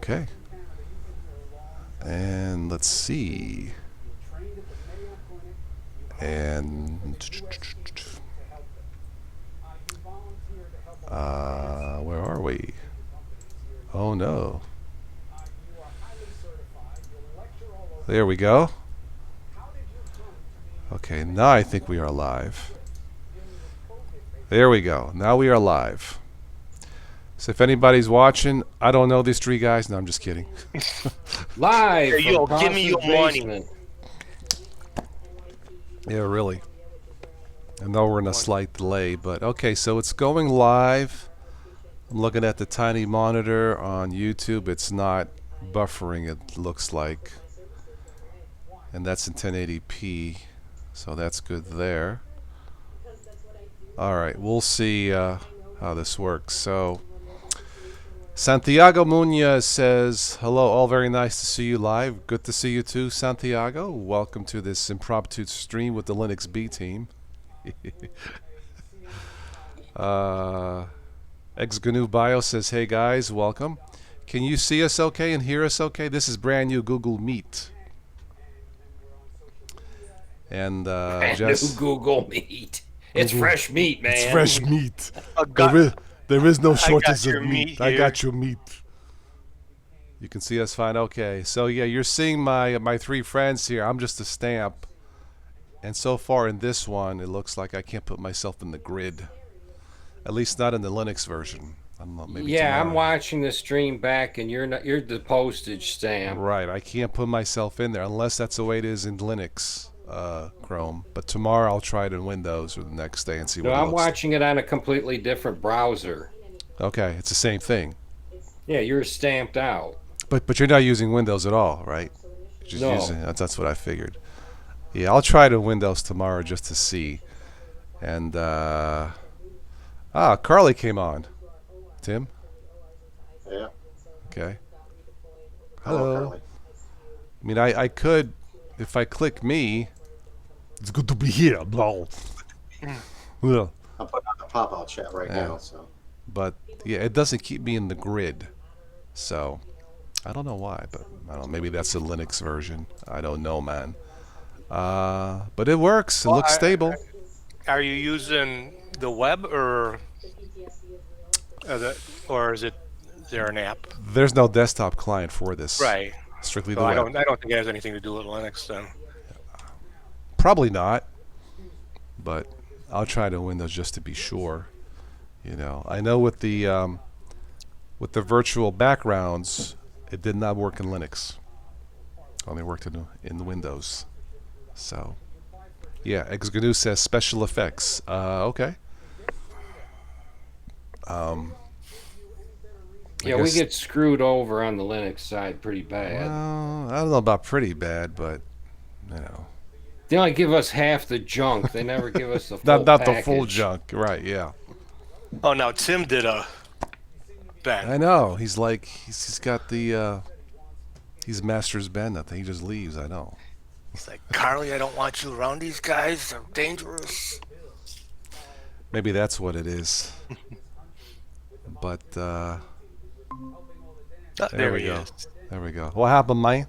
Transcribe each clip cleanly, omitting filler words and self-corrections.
Okay. And let's see. And where are we? Oh no. There we go. Okay, now I think we are live. There we go. Now we are live. So if anybody's watching, I don't know these three guys. No, I'm just kidding. Live Hey, yo, from give me your Boss's money. basement. Yeah, really. I know we're in a slight delay, but okay, so it's going live. I'm looking at the tiny monitor on YouTube. It's not buffering, it looks like. And that's in 1080p, so that's good there. Alright, we'll see how this works. So, Santiago Munoz says, hello, all very nice to see you live. Good to see you too, Santiago. Welcome to this impromptu stream with the Linux B team. Ex-GNU Bio says, hey guys, welcome. Can you see us okay and hear us okay? This is brand new Google Meet. And New Google Meat. It's fresh meat, man. It's fresh meat. God. There is no I got shortage your of meat. meat I here. got your meat. You can see us fine. Okay, so yeah, you're seeing my three friends here. I'm just a stamp. And so far in this one, it looks like I can't put myself in the grid. At least not in the Linux version. I don't know, maybe Yeah, I'm tomorrow. watching the stream back, and you're the postage stamp. Right, I can't put myself in there unless that's the way it is in Linux, Chrome. But tomorrow I'll try it in Windows or the next day and see No, what it I'm looks like. watching it on a completely different browser. Okay, it's the same thing. Yeah, you're stamped out. But you're not using Windows at all, right? You're just No. using that's what I figured. Yeah, I'll try it in Windows tomorrow just to see. And Carly came on. Tim? Yeah. Okay. Hello, Hello. Carly. I mean, I could, if I click me, it's good to be here, blah. Well, I'm putting on the pop-out chat right Yeah. now, so. but yeah, it doesn't keep me in the grid. So, I don't know why, but I don't know, maybe that's the Linux version. I don't know, man. But it works. It looks stable. Are you using the web or is there an app? There's no desktop client for this. Right. Strictly So the I web. don't think it has anything to do with Linux then. Probably not, but I'll try to Windows just to be sure. You know, I know with the virtual backgrounds, it did not work in Linux. Only worked in Windows. So, yeah, Ex-GNU says special effects. Okay. I Yeah, we guess- get screwed over on the Linux side pretty bad. Well, I don't know about pretty bad, but you know, They only give us half the junk. They never give us the full not package. the full junk, right? Yeah. Oh, now Tim did a Ben. I know. He's like he's got the he's master's band. I think he just leaves. I know. It's like, Carly, I don't want you around these guys. They're dangerous. Maybe that's what it is. But There we he go. is. There we go. What happened, man?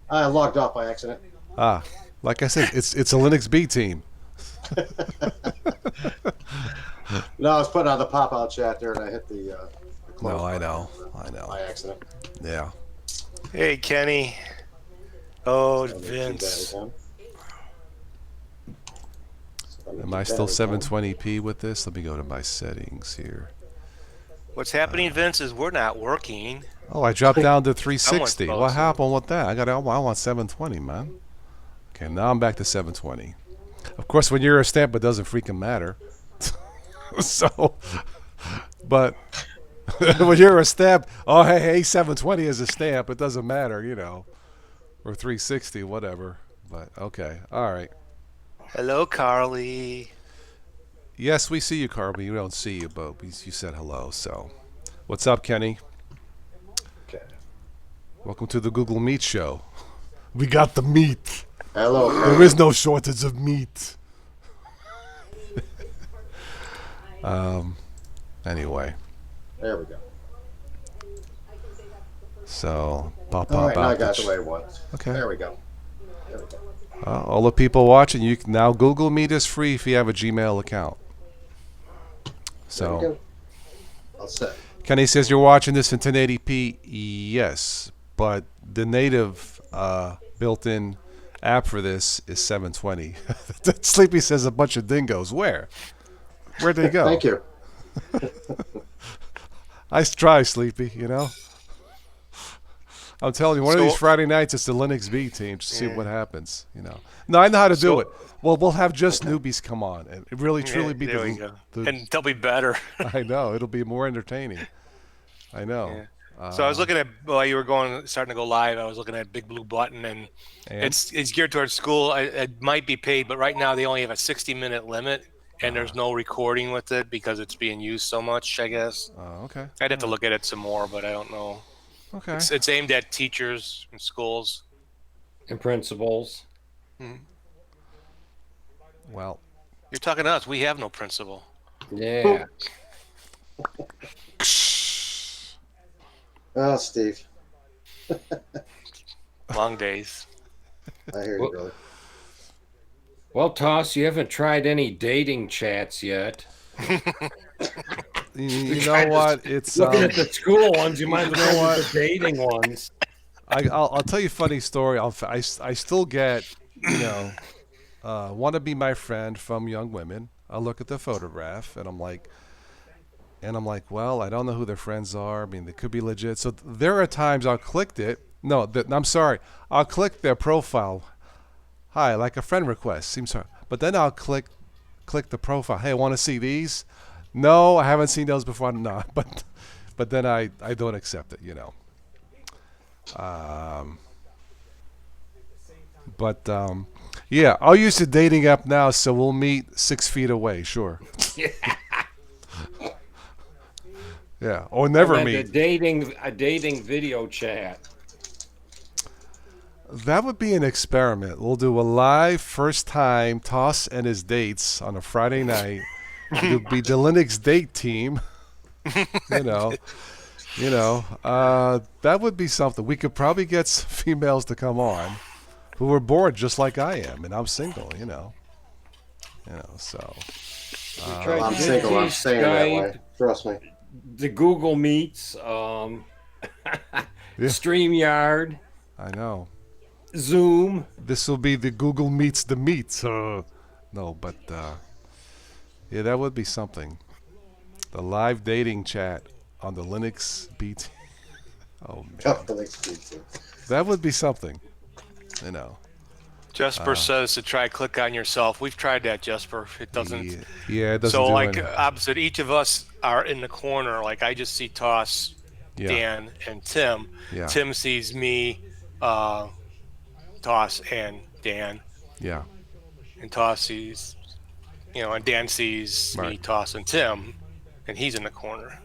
I logged off by accident. Like I said, it's a Linux B team. No, I was putting on the pop-out chat there, and I hit the close No, I button know. by accident. Yeah. Hey, Kenny. Oh, So let me do Vince. that again. So let me Am do I that still again. 720p with this? Let me go to my settings here. What's happening, Vince, is we're not working. Oh, I dropped down to 360. Someone's What close. happened with that? I want 720, man. Okay, now I'm back to 720. Of course, when you're a stamp, it doesn't freaking matter. So, but when you're a stamp, oh hey, 720 is a stamp. It doesn't matter, you know, or 360, whatever. But okay, all right. Hello, Carly. Yes, we see you, Carby. We don't see you, but you said hello. So, what's up, Kenny? Okay. Welcome to the Google Meet show. We got the meat. Hello. There is no shortage of meat. Anyway, There we go. So pop All right, now I outage. got the way it was. Okay. There we go. There we go. All the people watching, you can now Google Meet is free if you have a Gmail account. There we So go. All set. Kenny says you're watching this in 1080p. Yes, but the native built-in app for this is 720. Sleepy says a bunch of dingoes. Where'd they go? Thank you. I try, Sleepy. You know. I'm telling you, one of these Friday nights, it's the Linux B team to see what happens. You know. No, I know how to do it. Well, we'll have just newbies come on and really truly be there we go. And they'll be better. I know it'll be more entertaining. I know. Yeah. So I was looking at while you were starting to go live. I was looking at Big Blue Button, and it's geared towards school. It might be paid, but right now they only have a 60-minute limit, and there's no recording with it because it's being used so much. I guess. Okay. I'd have to look at it some more, but I don't know. Okay. It's aimed at teachers and schools and principals. Well, you're talking to us. We have no principal. Yeah. Oh, Steve. Long days. I hear you, brother. Well, Toss, you haven't tried any dating chats yet. You know what? It's looking at the school ones. You might as well go with the dating ones. I'll tell you a funny story. I still get, want to be my friend from young women. I look at the photograph and I'm like, well, I don't know who their friends are. I mean, they could be legit. So there are times I'll click it. No, I'm sorry. I'll click their profile. Hi, like a friend request. Seems hard. But then I'll click the profile. Hey, I want to see these. No, I haven't seen those before. No, but then I don't accept it. Yeah, I'll use the dating app now, so we'll meet 6 feet away. Sure. Yeah, or never meet. A dating video chat. That would be an experiment. We'll do a live first time Toss and his dates on a Friday night. It'll be the Linux date team. That would be something. We could probably get some females to come on who are bored just like I am, and I'm single. So. I'm single. I'm staying that way. Trust me. The Google Meets, StreamYard. I know. Zoom. This will be the Google Meets the Meets. No, but yeah, that would be something. The live dating chat on the Linux BT. Oh man, that would be something. Jesper says to try click on yourself. We've tried that, Jesper. It doesn't. Yeah, it doesn't. So do like anything. opposite, each of us are in the corner. Like I just see Toss, Dan, and Tim. Yeah. Tim sees me, Toss, and Dan. Yeah. And Toss sees, and Dan sees me, Toss, and Tim, and he's in the corner.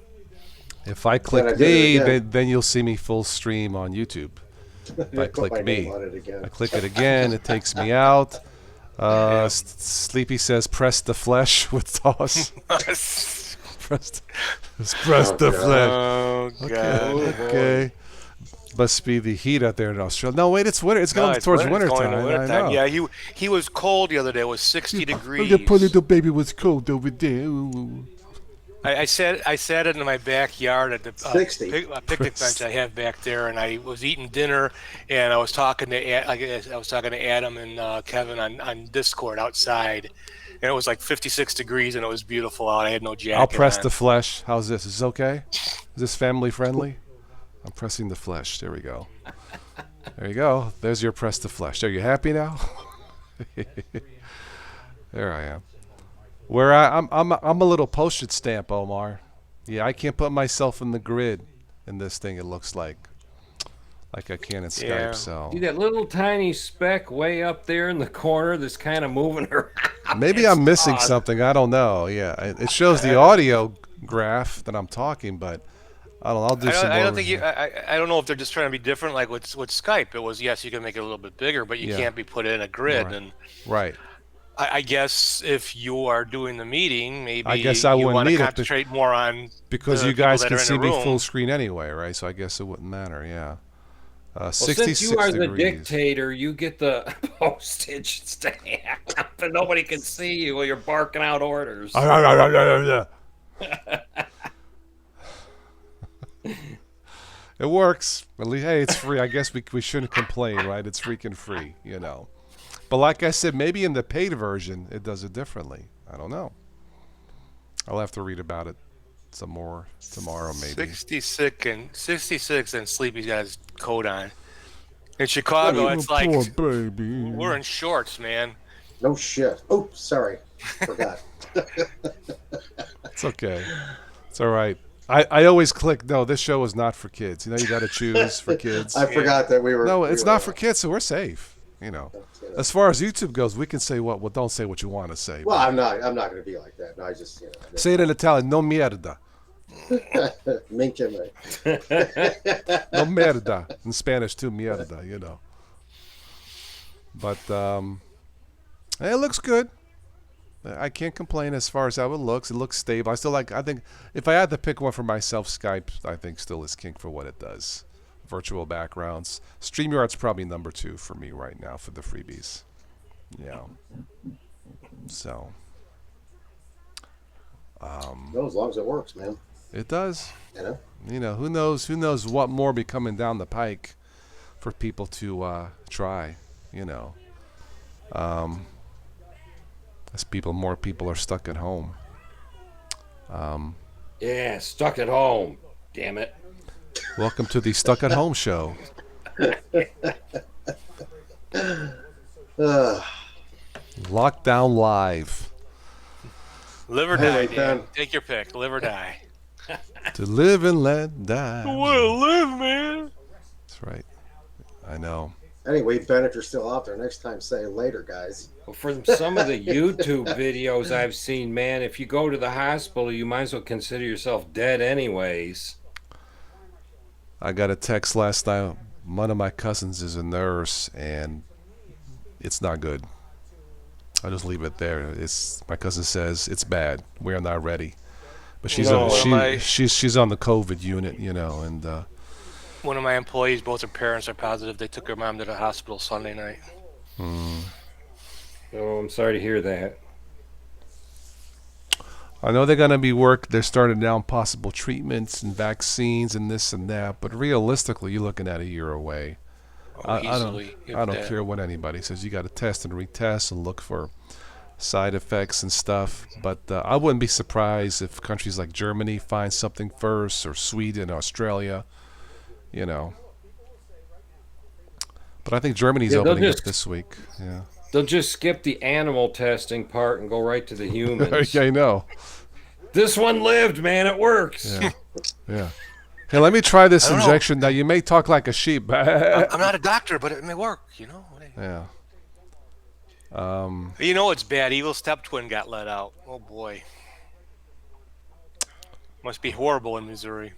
If I click me, then you'll see me full stream on YouTube. If I click me, I click it again, it takes me out. Sleepy says press the flesh with Toss. press the flesh. Oh, God. Okay. Must be the heat out there in Australia. No, wait, it's winter. It's going towards winter time. I know. Yeah, he was cold the other day. It was 60 degrees. The poor little baby was cold over there. Ooh. I sat it in my backyard at the picnic bench I have back there, and I was eating dinner, and I was talking to Adam and Kevin on Discord outside, and it was like 56 degrees, and it was beautiful out. I had no jacket. I'll press the flesh. How's this? Is this okay? Is this family friendly? I'm pressing the flesh. There we go. There you go. There's your press the flesh. Are you happy now? There I am. Where I'm a little postage stamp, Omar. Yeah, I can't put myself in the grid in this thing. It looks like I can in Skype. So see that little tiny speck way up there in the corner that's kind of moving around. Maybe I'm missing something. I don't know. Yeah, it shows the audio graph that I'm talking, but I don't know. I'll do some more. I don't think I don't know if they're just trying to be different. Like with Skype, it was yes, you can make it a little bit bigger, but you can't be put in a grid. Right. And right. I guess if you are doing the meeting, maybe I guess I you wouldn't want to need it concentrate more on because the you people guys that can are in see the me full room. screen anyway, right? So I guess it wouldn't matter. Yeah. Well, since you 66 are the degrees. dictator, you get the postage stamp, but nobody can see you while you're barking out orders. It works. At least, hey, it's free. I guess we shouldn't complain, right? It's freaking free, you know. But like I said, maybe in the paid version, it does it differently. I don't know. I'll have to read about it some more tomorrow, maybe. 66 and Sleepy's got his coat on. In Chicago, Oh, it's like poor baby. we're in shorts, man. No shit. Oh, sorry. Forgot. It's okay. It's all right. I always click, no, this show is not for kids. You know, you got to choose for kids. I forgot that we were. No, we it's were, not for kids, so we're safe. You know, as far as YouTube goes, we can say what. Well, don't say what you want to say. Well, I'm not going to be like that. No, I just, Say it in Italian. No mierda. Minchame. No merda. In Spanish too, mierda. You know. But it looks good. I can't complain as far as how it looks. It looks stable. I think if I had to pick one for myself, Skype, I think still is king for what it does. Virtual backgrounds. StreamYard's probably number 2 for me right now for the freebies. Yeah. So. No, as long as it works, man. It does. You know? Who knows what more be coming down the pike for people to try, as more people are stuck at home. Yeah, stuck at home. Damn it. Welcome to the Stuck at Home show. Lockdown live. Live or Hey, die, Dan. Dan. Take your pick. Live or die. To live and let die. I want to live, man. That's right. I know. Anyway, Ben, if you're still out there, next time say later, guys. Well, from some of the YouTube videos I've seen, man, if you go to the hospital, you might as well consider yourself dead anyways. I got a text last night. One of my cousins is a nurse, and it's not good. I'll just leave it there. My cousin says it's bad. We are not ready. But she's she's on the COVID unit, and One of my employees, both her parents are positive. They took her mom to the hospital Sunday night. Oh, I'm sorry to hear that. I know they're starting down possible treatments and vaccines and this and that, but realistically, you're looking at a year away. I don't care what anybody says. You got to test and retest and look for side effects and stuff. But I wouldn't be surprised if countries like Germany find something first, or Sweden, Australia, But I think Germany's opening up this week. Yeah. They'll just skip the animal testing part and go right to the humans. Yeah, I know. This one lived, man. It works. Yeah. Yeah. Hey, let me try this injection. Now, you may talk like a sheep. I'm not a doctor, but it may work, Yeah. It's bad. Evil step twin got let out. Oh, boy. Must be horrible in Missouri.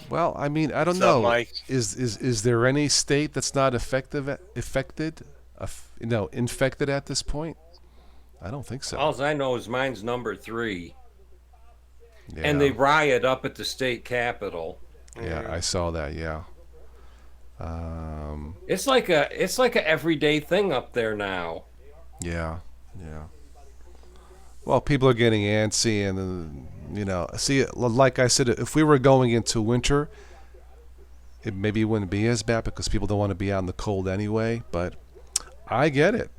Well, I mean, I don't What's know. up, Mike? Is there any state that's not infected at this point? I don't think so. All I know is mine's number 3. Yeah. And they riot up at the state capitol. Yeah, I saw that. Yeah. It's like a everyday thing up there now. Yeah. Yeah. Well, people are getting antsy, and see, like I said, if we were going into winter, it maybe wouldn't be as bad because people don't want to be out in the cold anyway. But I get it.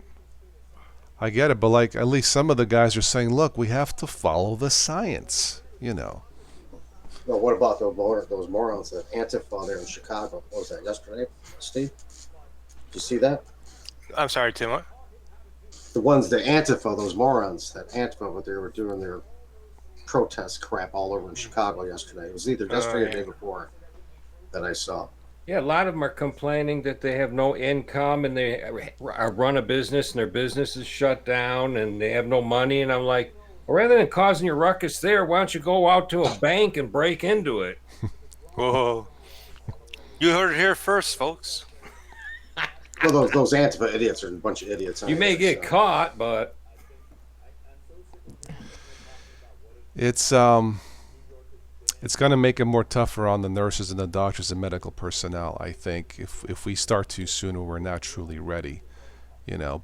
But like, at least some of the guys are saying, look, we have to follow the science. Well, what about those morons at Antifa there in Chicago? What was that, yesterday, Steve? Did you see that? I'm sorry, Tim. What? The ones, the Antifa, those morons at Antifa, but they were doing their protest crap all over in Chicago yesterday. It was either yesterday or the day before that I saw. Yeah, a lot of them are complaining that they have no income and they run a business and their business is shut down and they have no money. And I'm like, well, rather than causing your ruckus there, why don't you go out to a bank and break into it? Whoa. You heard it here first, folks. Well, those Antifa idiots are a bunch of idiots. You may anyway, get caught, but It's going to make it more tougher on the nurses and the doctors and medical personnel, I think, if we start too soon or we're not truly ready.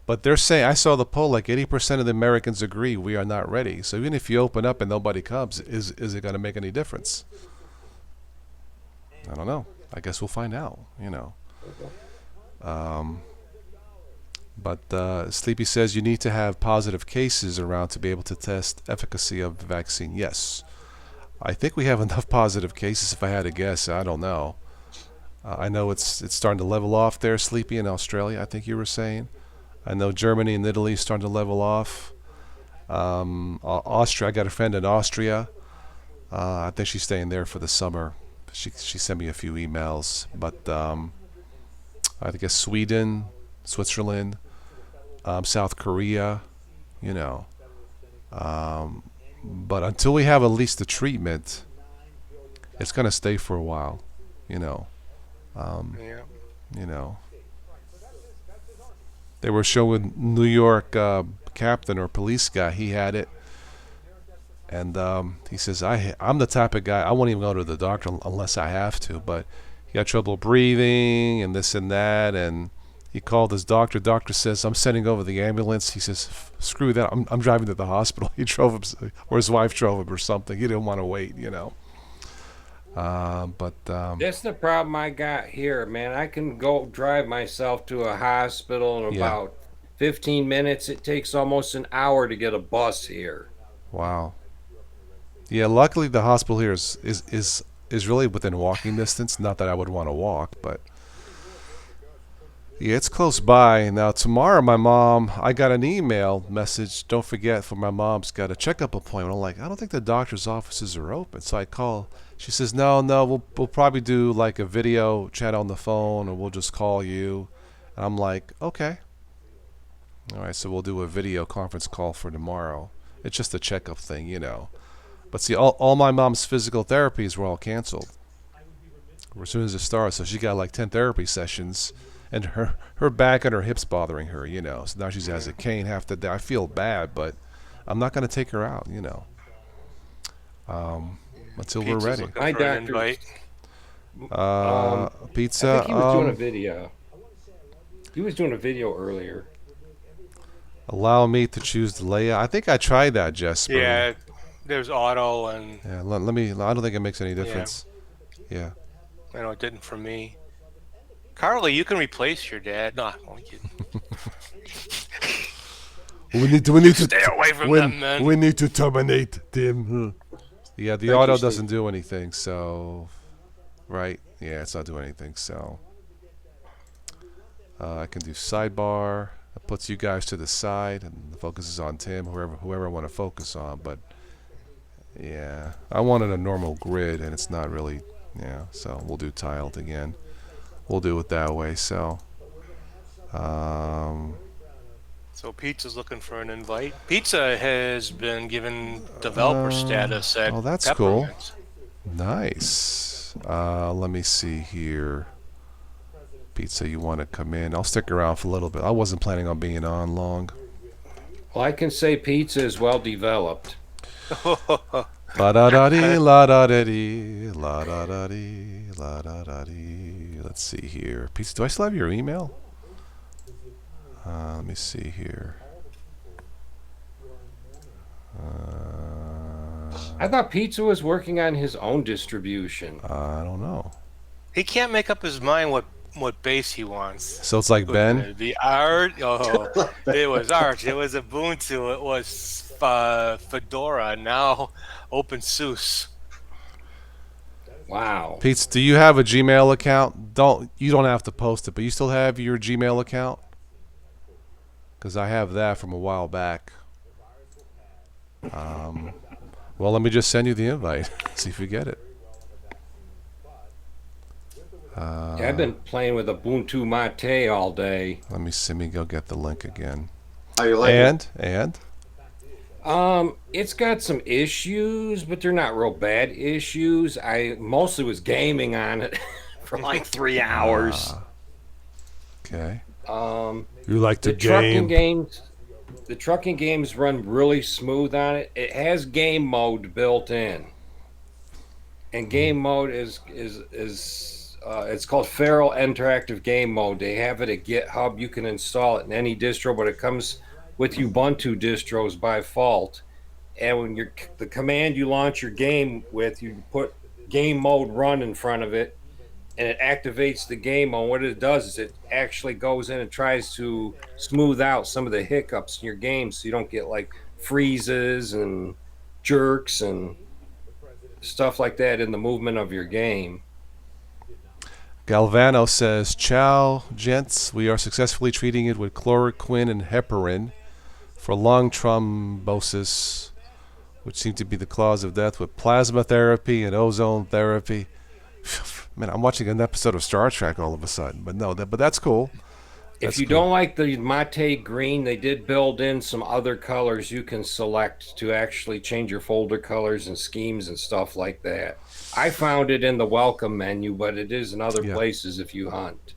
But they're saying, I saw the poll, like 80% of the Americans agree we are not ready. So even if you open up and nobody comes, is it going to make any difference? I don't know. I guess we'll find out. But Sleepy says you need to have positive cases around to be able to test efficacy of the vaccine. Yes, I think we have enough positive cases. If I had to guess, I don't know. I know it's starting to level off there, Sleepy, in Australia. I think you were saying. I know Germany and Italy is starting to level off. Austria, I got a friend in Austria. I think she's staying there for the summer. She sent me a few emails. But I guess Sweden, Switzerland, South Korea, but until we have at least the treatment, it's going to stay for a while, Yeah. They were showing New York captain or police guy. He had it, and he says, I'm the type of guy, I won't even go to the doctor unless I have to, but he got trouble breathing and this and that, and he called his doctor. Doctor says, I'm sending over the ambulance. He says, screw that, I'm driving to the hospital. He drove him, or his wife drove him or something. He didn't want to wait, that's the problem I got here, man. I can go drive myself to a hospital in about 15 minutes. It takes almost an hour to get a bus here. Wow. Yeah, luckily the hospital here is really within walking distance. Not that I would want to walk, but yeah, it's close by. Now tomorrow, I got an email message. Don't forget, for my mom's got a checkup appointment. I'm like, I don't think the doctor's offices are open. So I call. She says, no, we'll probably do like a video chat on the phone, or we'll just call you. And I'm like, okay. All right, so we'll do a video conference call for tomorrow. It's just a checkup thing, But see, all my mom's physical therapies were all canceled as soon as it started. So she got like 10 therapy sessions, and her back and her hips bothering her, So now she has a cane half the day. I feel bad, but I'm not going to take her out, until we're ready. My doctor. Pizza. I think he was doing a video. He was doing a video earlier. Allow me to choose the layout. I think I tried that, Jesper. Yeah, there's auto and. Yeah, let me. I don't think it makes any difference. Yeah. I know it didn't for me. Carly, you can replace your dad. No, I'm only kidding. We need to Stay away from them, man. We need to terminate them. Yeah, the Thank auto you, doesn't Steve. do anything, so right? Yeah, it's not doing anything, so I can do sidebar. It puts you guys to the side and the focus is on Tim, whoever I want to focus on, but yeah, I wanted a normal grid and it's not really, so we'll do tiled again. We'll do it that way, so So Pizza's looking for an invite. Pizza has been given developer status at oh, that's cool. Peppermint. Nice. Let me see here. Pizza, you want to come in? I'll stick around for a little bit. I wasn't planning on being on long. Well, I can say pizza is well developed. La da da dee, la da da dee, la da da dee, la da da dee. Let's see here. Pizza, do I still have your email? Let me see here. I thought Pizza was working on his own distribution. I don't know. He can't make up his mind what base he wants. So it's like Ben? The art, it was Arch, it was Ubuntu, it was Fedora, now OpenSUSE. Wow. Pizza, do you have a Gmail account? You don't have to post it, but you still have your Gmail account? Because I have that from a while back. Well, let me just send you the invite. See if you get it. Yeah, I've been playing with Ubuntu Mate all day. Let me go get the link again. How you like it? And? It's got some issues, but they're not real bad issues. I mostly was gaming on it for like 3 hours. Okay. You like The to trucking game? games, the trucking games run really smooth on it. It has game mode built in, and game mode is it's called Feral Interactive Game Mode. They have it at GitHub. You can install it in any distro, but it comes with Ubuntu distros by default. And when you're the command you launch your game with, you put game mode run in front of it, and it activates the game mode. What it does is it actually goes in and tries to smooth out some of the hiccups in your game, so you don't get like freezes and jerks and stuff like that in the movement of your game. Galvano says, "Ciao, gents. We are successfully treating it with chloroquine and heparin for lung thrombosis, which seem to be the cause of death, with plasma therapy and ozone therapy." Man, I'm watching an episode of Star Trek all of a sudden. But no, but that's cool. If That's you cool. don't like the mate green, they did build in some other colors you can select to actually change your folder colors and schemes and stuff like that. I found it in the welcome menu, but it is in other Yeah. places if you hunt.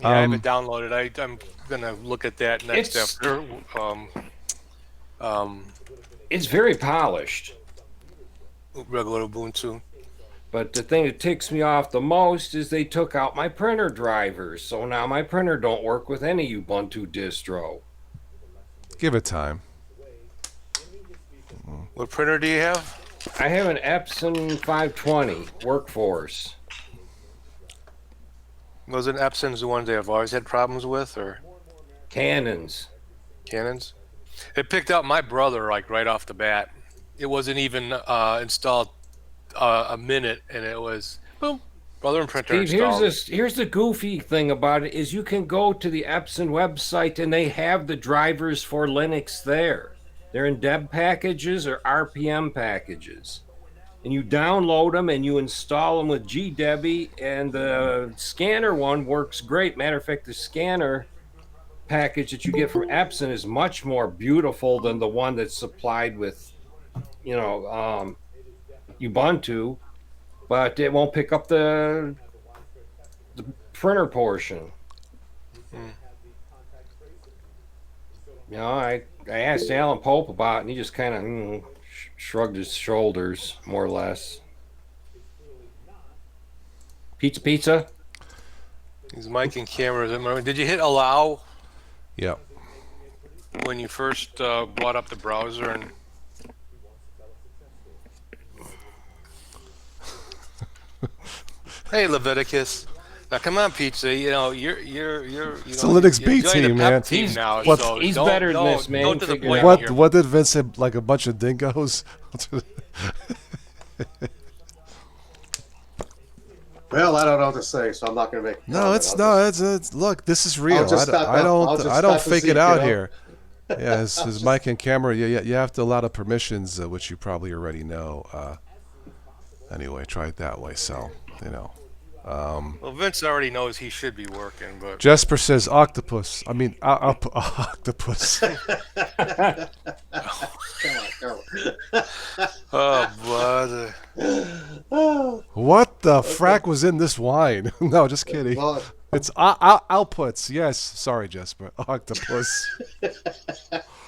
Yeah, I have it downloaded. I'm gonna look at that next It's- after. It's very polished. Regular Ubuntu. But the thing that ticks me off the most is they took out my printer drivers. So now my printer don't work with any Ubuntu distro. Give it time. What printer do you have? I have an Epson 520 Workforce. Wasn't Epson's the ones they have always had problems with, or Canons. Canons? It picked out my brother like right off the bat. It wasn't even installed a minute, and it was boom, brother and printer Steve, installed. here's the goofy thing about it is you can go to the Epson website and they have the drivers for Linux there. They're in deb packages or RPM packages. And you download them and you install them with GDebi, and the scanner one works great. Matter of fact, the scanner package that you get from Epson is much more beautiful than the one that's supplied with, Ubuntu, but it won't pick up the printer portion. I asked Alan Pope about it, and he just kind of shrugged his shoulders, more or less. Pizza. These mic and cameras. Did you hit allow Yep. when you first brought up the browser? And hey, Leviticus. Now come on, Pizza. You're It's a Linux B joined the team, pep man. Team now, What- so He's don't- better than don't- this, man. Don't Figure it disappoint out. me here. What did Vince say? Like a bunch of dingoes? Well, I don't know what to say, so I'm not going to make. a No, comment. it's look. This is real. I'll just stop I up. I'll don't just I don't stop and fake see, it out you know? here. Yeah, his mic and camera. Yeah, you have to allow the permissions, which you probably already know. Anyway, try it that way. So Well, Vince already knows he should be working, but Jesper says octopus. I mean octopus. Come on. oh, brother. What the frack was in this wine? No, just kidding. Well, It's outputs. Yes, sorry, Jesper. Octopus.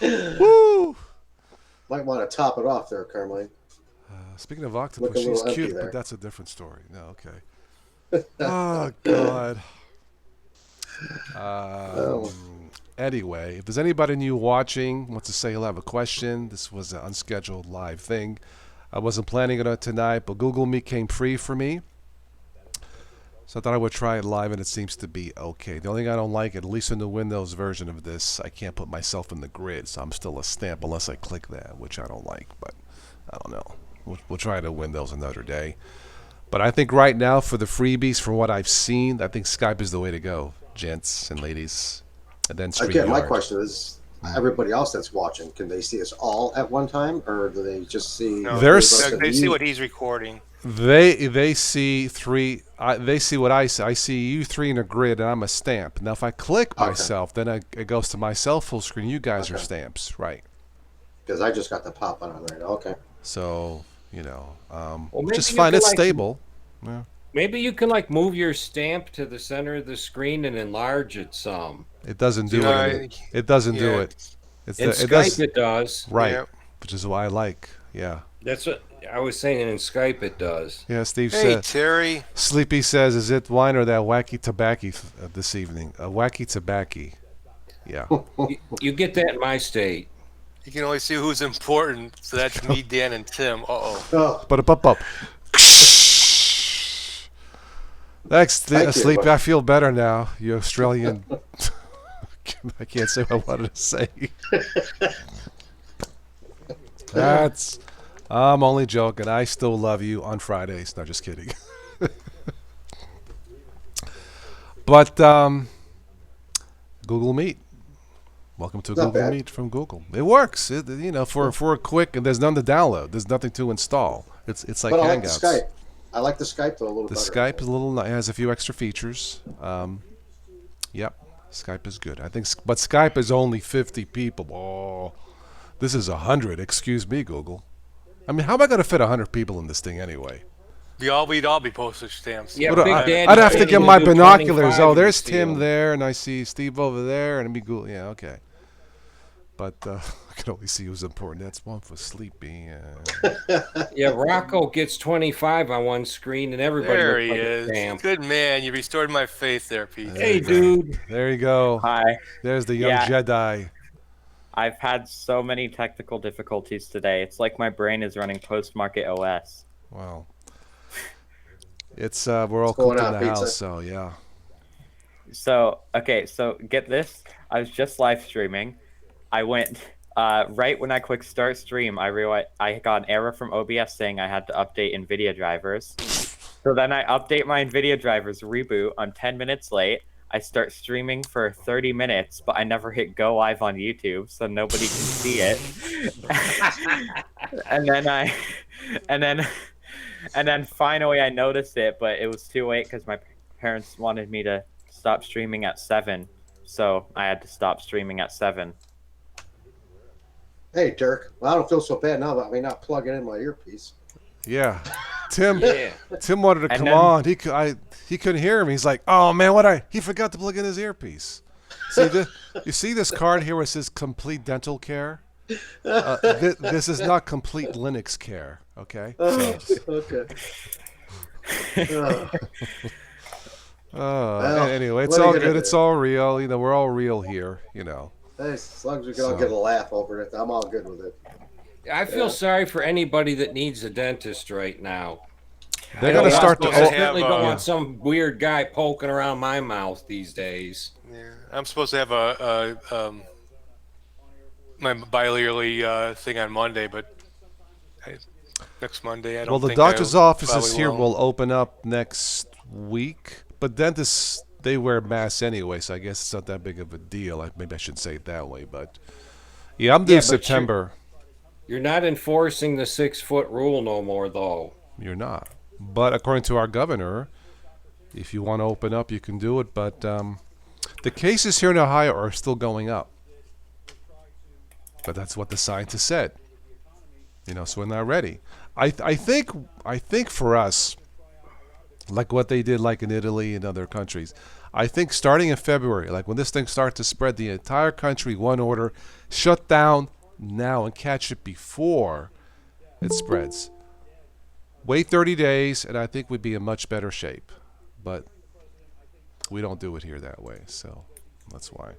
Woo! might want to top it off there, Carmine. Speaking of Look octopus, a little she's empty cute, there. but that's a different story. No, okay. Oh God. Anyway, if there's anybody new watching, wants to say he'll have a question, this was an unscheduled live thing. I wasn't planning on it tonight, but Google Meet came free for me. So I thought I would try it live, and it seems to be okay. The only thing I don't like, at least in the Windows version of this, I can't put myself in the grid, so I'm still a stamp unless I click that, which I don't like, but I don't know. We'll try the Windows another day. But I think right now, for the freebies, from what I've seen, I think Skype is the way to go, gents and ladies. And then StreamYard. Again, my question is, everybody else that's watching, can they see us all at one time, or do they just see? No, There's- they see what he's recording. They see three. They see what I see. I see you three in a grid, and I'm a stamp. Now, if I click Okay. myself, then it goes to myself full screen. You guys are Okay. stamps, right? Because I just got the pop on right now. Okay. So Well, which maybe is you fine. can, It's like- stable. Yeah. Maybe you can like move your stamp to the center of the screen and enlarge it some. It doesn't You do know, it. It doesn't do yeah, it. It's In the it Skype, does it does. right, yeah. which is what I like. Yeah. That's what I was saying. In Skype, it does. Yeah. Steve Hey, said. Terry. Sleepy says, "Is it wine or that wacky tobacco this evening? A wacky tobacco." Yeah. You get that in my state. You can only see who's important. So that's me, Dan, and Tim. Uh-oh. Oh, But up. Thanks, Thank you, Sleepy. but- I feel better now. You Australian. I can't say what I wanted to say. That's. I'm only joking. I still love you on Fridays. No, just kidding. But Google Meet. Welcome to Not Google bad. Meet from Google. It works. For a quick, and there's none to download. There's nothing to install. It's like but I like the Hangouts. Skype. I like the Skype though a little The better. Skype is a little. It has a few extra features. Yep, Skype is good. I think, but Skype is only 50 people. Oh, this is 100. Excuse me, Google. I mean, how am I going to fit 100 people in this thing anyway? We'd all be postage stamps. Yeah, What do Big I, Daddy I'd have to said get he my would do binoculars. 25 Oh, in the there's Tim field. there, and I see Steve over there, and me Google. Yeah, okay. But I can only see who's important. That's one for Sleepy. Yeah, Rocco gets 25 on one screen, and everybody There looks he like a is. stamp. Good man. You restored my faith there, Pete. Hey, dude. There you go. Hi. There's the young Yeah. Jedi. I've had so many technical difficulties today. It's like my brain is running post-market OS. Wow. It's we're all What's going cooked in on, the pizza? house, so yeah. So, okay, so get this. I was just live streaming. I went right when I clicked start stream, I realized I got an error from OBS saying I had to update NVIDIA drivers. So then I update my NVIDIA drivers, reboot. I'm 10 minutes late. I start streaming for 30 minutes, but I never hit go live on YouTube, so nobody can see it. and then finally I noticed it, but it was too late because my parents wanted me to stop streaming at 7, so I had to stop streaming at 7. Hey, Dirk. Well, I don't feel so bad now about me not plugging in my earpiece. Yeah. Tim Yeah. Tim wanted to And come then- on. He couldn't hear him. He's like, "Oh man, he forgot to plug in his earpiece." You see this card here where it says complete dental care? This is not complete Linux care, okay? Oh, okay. Well, Anyway, it's what are all you gonna good. It's do? all real. We're all real here, Hey, as long as we can all get a laugh over it, I'm all good with it. I feel sorry for anybody that needs a dentist right now. They're I going to don't start want- to. I have, certainly don't uh, want some weird guy poking around my mouth these days. Yeah, I'm supposed to have my bi-yearly thing on Monday, but next Monday I don't. Well, the think doctor's I offices probably here will. will open up next week, but dentists, they wear masks anyway, so I guess it's not that big of a deal. Maybe I shouldn't say it that way, but yeah, I'm due Yeah, but September. You're not enforcing the 6-foot rule no more, though. You're not. But according to our governor, if you want to open up, you can do it. But the cases here in Ohio are still going up. But that's what the scientists said. So we're not ready. I think for us, like what they did, like in Italy and other countries, I think starting in February, like when this thing starts to spread, the entire country, one order, shut down now and catch it before it spreads. Wait 30 days, and I think we'd be in much better shape. But we don't do it here that way, so that's why.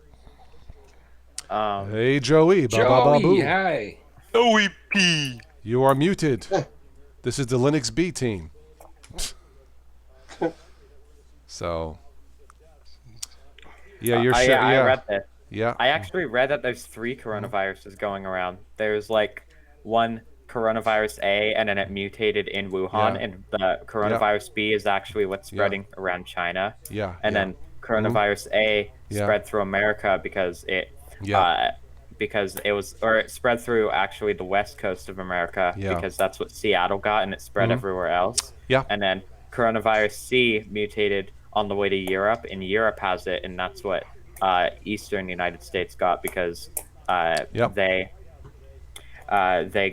Hey, Joey. Ba-ba-ba-boo. Joey, hi. OEP. You are muted. This is the Linux B team. So, yeah, you're sure. I Yeah, read this. yeah. I actually read that there's 3 coronaviruses going around. There's like one coronavirus A, and then it mutated in Wuhan, Yeah. and the coronavirus B is actually what's spreading around China. Yeah, And yeah. then coronavirus A Yeah. spread through America because it spread through actually the west coast of America Yeah. because that's what Seattle got, and it spread everywhere else. Yeah. And then coronavirus C mutated on the way to Europe, and Europe has it, and that's what Eastern United States got because they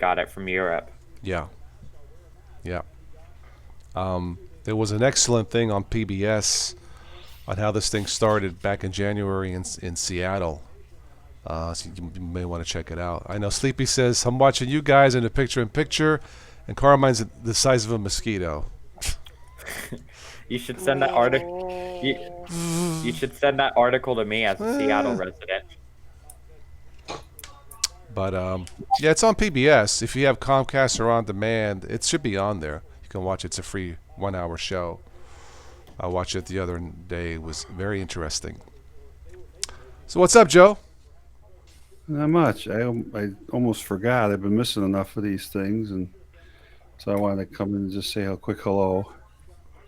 got it from Europe. Yeah. Yeah. There was an excellent thing on PBS on how this thing started back in January in Seattle. So you may want to check it out. I know Sleepy says, I'm watching you guys in the picture-in-picture, and Carmine's the size of a mosquito. You should send that article. You should send that article to me as a Seattle resident. But yeah, it's on PBS. If you have Comcast or On Demand, it should be on there. You can watch it. It's a free 1-hour show. I watched it the other day. It was very interesting. So what's up, Joe? Not much. I almost forgot. I've been missing enough of these things, and so I wanted to come in and just say a quick hello.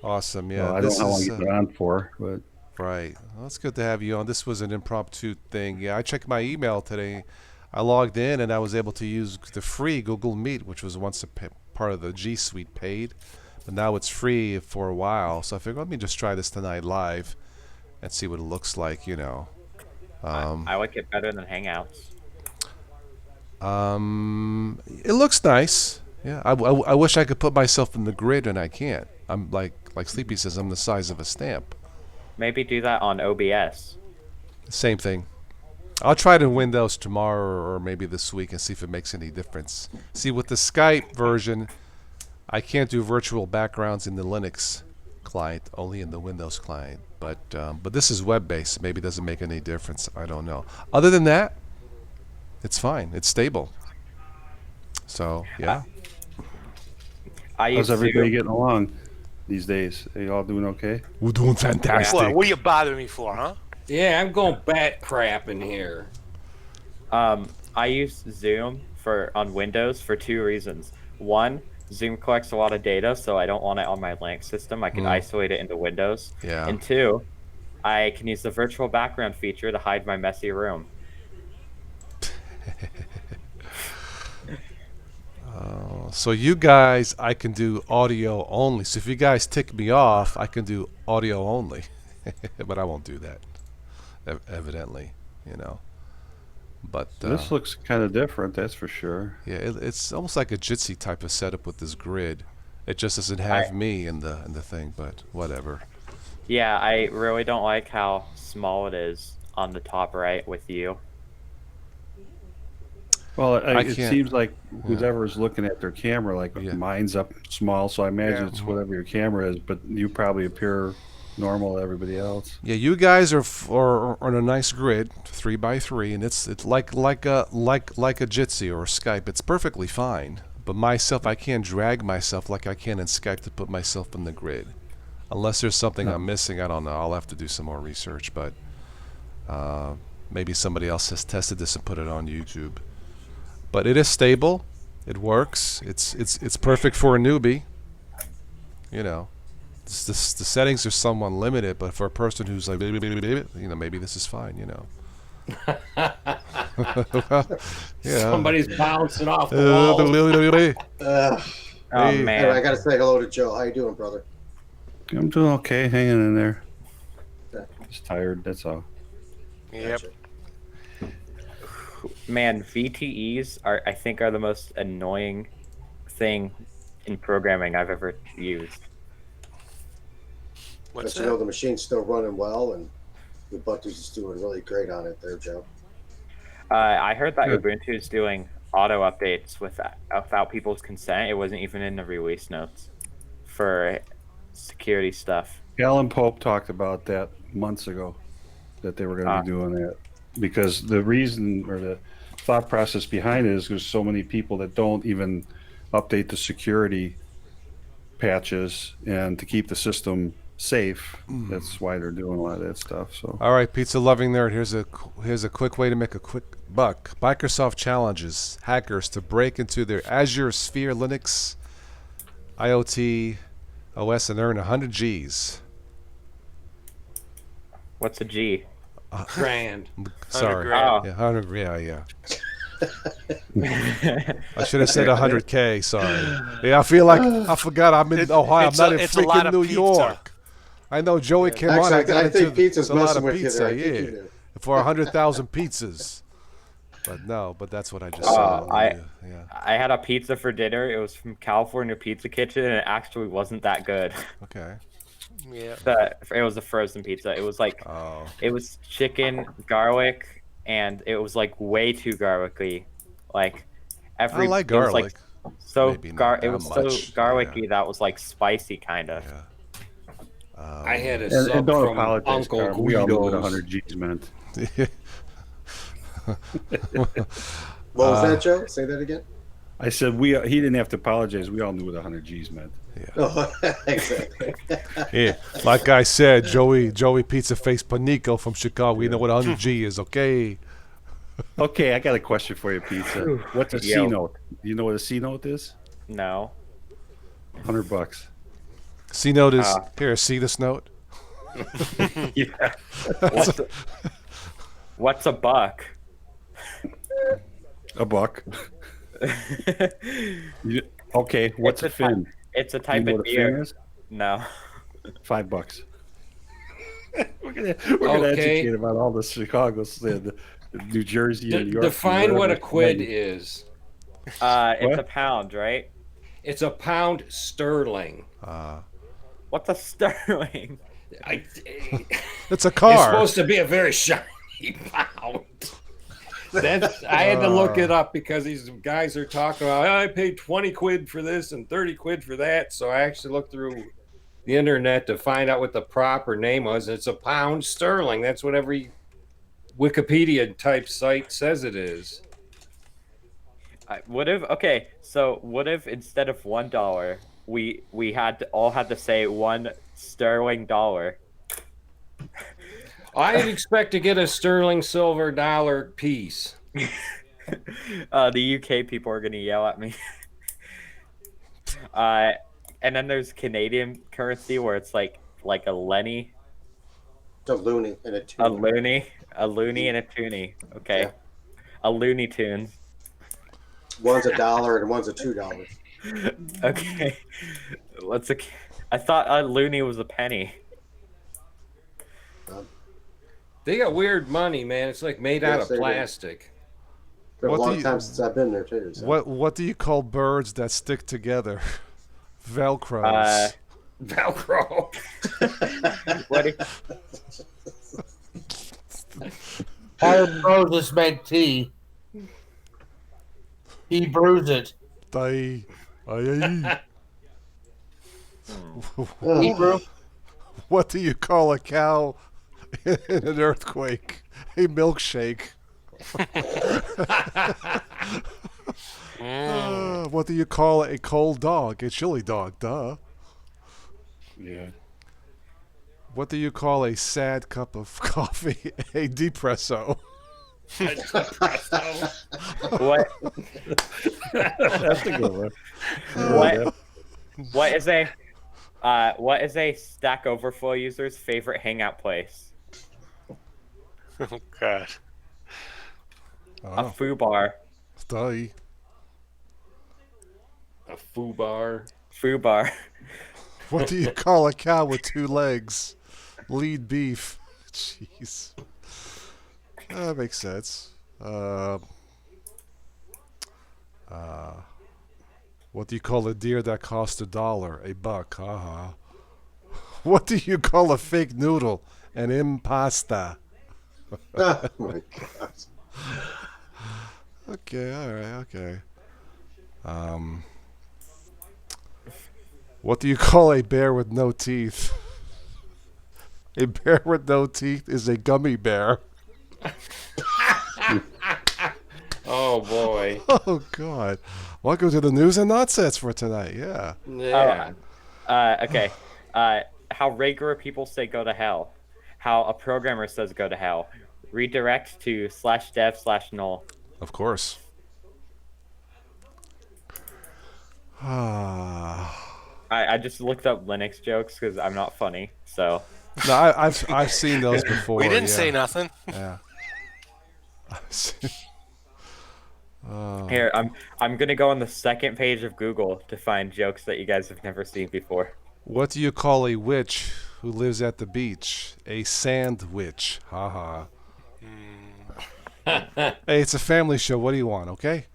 Awesome. Yeah, Well, I don't know how long you've been on for, but right. Well, it's good to have you on. This was an impromptu thing. Yeah, I checked my email today. I logged in and I was able to use the free Google Meet, which was once part of the G Suite paid, but now it's free for a while. So I figured, let me just try this tonight live and see what it looks like. I like it better than Hangouts. It looks nice. Yeah, I wish I could put myself in the grid, and I can't. I'm like Sleepy says, I'm the size of a stamp. Maybe do that on OBS. Same thing. I'll try it in Windows tomorrow or maybe this week and see if it makes any difference. See, with the Skype version, I can't do virtual backgrounds in the Linux client, only in the Windows client. But this is web-based. Maybe it doesn't make any difference. I don't know. Other than that, it's fine. It's stable. So, yeah. how's everybody getting along these days? Are you all doing okay? We're doing fantastic. What are you bothering me for, huh? Yeah, I'm going bat crap in here. I use Zoom on Windows for 2 reasons. One, Zoom collects a lot of data, so I don't want it on my Linux system. I can isolate it into Windows. Yeah. And 2, I can use the virtual background feature to hide my messy room. So you guys, I can do audio only. So if you guys tick me off, I can do audio only. But I won't do that, evidently, But This looks kind of different, that's for sure. yeah, it's almost like a Jitsi type of setup with this grid. It just doesn't have me in the thing, but whatever. Yeah, I really don't like how small it is on the top right with you. Well, I it can't- seems like whoever's looking at their camera, like mine's up small, so I imagine it's whatever your camera is, but you probably appear normal to everybody else. Yeah, you guys are on a nice grid, 3x3, and it's like a Jitsi or a Skype. It's perfectly fine. But myself, I can't drag myself like I can in Skype to put myself in the grid, unless there's something I'm missing. I don't know. I'll have to do some more research, but maybe somebody else has tested this and put it on YouTube. But it is stable. It works. It's perfect for a newbie. The settings are somewhat limited, but for a person who's like, maybe this is fine. Somebody's bouncing off the wall. Oh, Hey. man. Anyway, I gotta say hello to Joe. How you doing, brother? I'm doing okay, hanging in there. Okay. Just tired, that's all. Yep. Gotcha. Man, VTEs I think are the most annoying thing in programming I've ever used. What's But you know that? the machine's still running well, and Ubuntu's is doing really great on it there, Joe. I heard that Good. Ubuntu is doing auto updates without people's consent. It wasn't even in the release notes for security stuff. Alan Pope talked about that months ago, that they were going to be doing that. Because the reason or the thought process behind it is there's so many people that don't even update the security patches and to keep the system safe. That's why they're doing a lot of that stuff. So All right, pizza loving nerd. Here's a quick way to make a quick buck. Microsoft challenges hackers to break into their Azure Sphere Linux IoT OS and earn 100 G's. What's a G? Grand. Sorry. grand. Oh. Yeah, 100. Yeah. I should have said 100K. Sorry. Yeah, I feel like I forgot. I'm in Ohio. I'm not in it's a lot freaking of New pizza. York. I know Joey came on. I Actually, got I think into pizza's it's a lot messing of with you pizza. there. I think you Yeah, do. for 100,000 pizzas. But no, but that's what I just saw. Yeah. I had a pizza for dinner. It was from California Pizza Kitchen, and it actually wasn't that good. Okay. Yeah. It was a frozen pizza. It was like Oh. it was chicken, garlic, and it was like way too garlicky. Like I like it was like garlic. so Maybe not it that was so much. garlicky that was like spicy kind of. Yeah. I had a And sub don't from apologize, Uncle Carl. We all know what Guido's. 100 G's meant. What was that, Joe? Say that again. I said he didn't have to apologize. We all knew what 100 G's meant. Oh, exactly. Yeah. Like I said, Joey Pizza Face Panico from Chicago. You know what 100G is, okay? Okay, I got a question for you, Pizza. What's a C Yo. note? You know what a C note is? No. $100. C note is here. See this note? Yeah. What's a buck? A buck. Okay, what's a fin? It's a You type know of what a fin deer. is? No. $5. we're gonna Okay. educate about all the Chicago's, the New Jersey and New York. Define what a whatever. quid is. It's What? a pound, right? It's a pound sterling. What's a sterling? It's a It's car. supposed to be a very shiny pound. I had to look it up because these guys are talking about, I paid 20 quid for this and 30 quid for that. So I actually looked through the internet to find out what the proper name was. It's a pound sterling. That's what every Wikipedia type site says it is. What if instead of $1, we all had to say $1 sterling. I'd expect to get a sterling silver dollar piece. The UK people are gonna yell at me. And then there's Canadian currency where it's like a Lenny, A loony and a a tune. loony, and a toonie. Okay, Yeah. a Looney Tunes. One's $1 and one's $2. Okay, I thought a loony was a penny. They got weird money, man. It's like made out Yes, of they do. plastic. Been a What do long you- time since I've been there too. So. What do you call birds that stick together? Velcros. Velcro. What? Fire Moses made tea. He brews it. Ay, ay. Hebrew. What do you call a cow in an earthquake? A milkshake. What do you call a cold dog? A chili dog, duh. Yeah. What do you call a sad cup of coffee? A depresso. What? That's a good one. What? What is a Stack Overflow user's favorite hangout place? Oh God. A foo bar. Duh. A foo bar. Foo bar. What do you call a cow with 2 legs? Lead beef. Jeez. That makes sense. What do you call a deer that costs $1? A buck. Haha. What do you call a fake noodle? An impasta. Oh my God. Okay, alright, okay. What do you call a bear with no teeth? A bear with no teeth is a gummy bear. Oh boy. Oh God! Welcome to the news and nonsense for tonight. Yeah. Yeah. Okay. How regular people say go to hell. How a programmer says go to hell. Redirect to /dev/null. Of course. Ah. I just looked up Linux jokes because I'm not funny. So No, I've seen those before. We didn't yeah. say nothing. Yeah. here I'm gonna go on the second page of Google to find jokes that you guys have never seen before. What do you call a witch who lives at the beach? A sand witch. Haha. Hey, it's a family show. What do you want? Okay.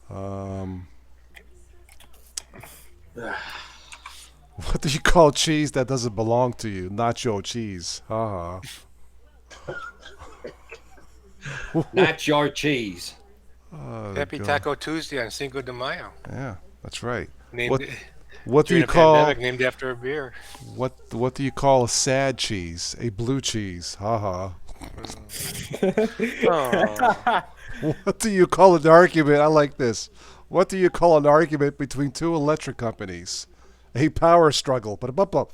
Um, what do you call cheese that doesn't belong to you? Nacho cheese. Haha. Not your cheese. Oh, Happy God. Taco Tuesday on Cinco de Mayo. Yeah, that's right. Named What what do during you a call pandemic, named after a beer. what do you call a sad cheese? A blue cheese. Haha. Oh, What do you call an argument? I like this. What do you call an argument between two electric companies? A power struggle. But up.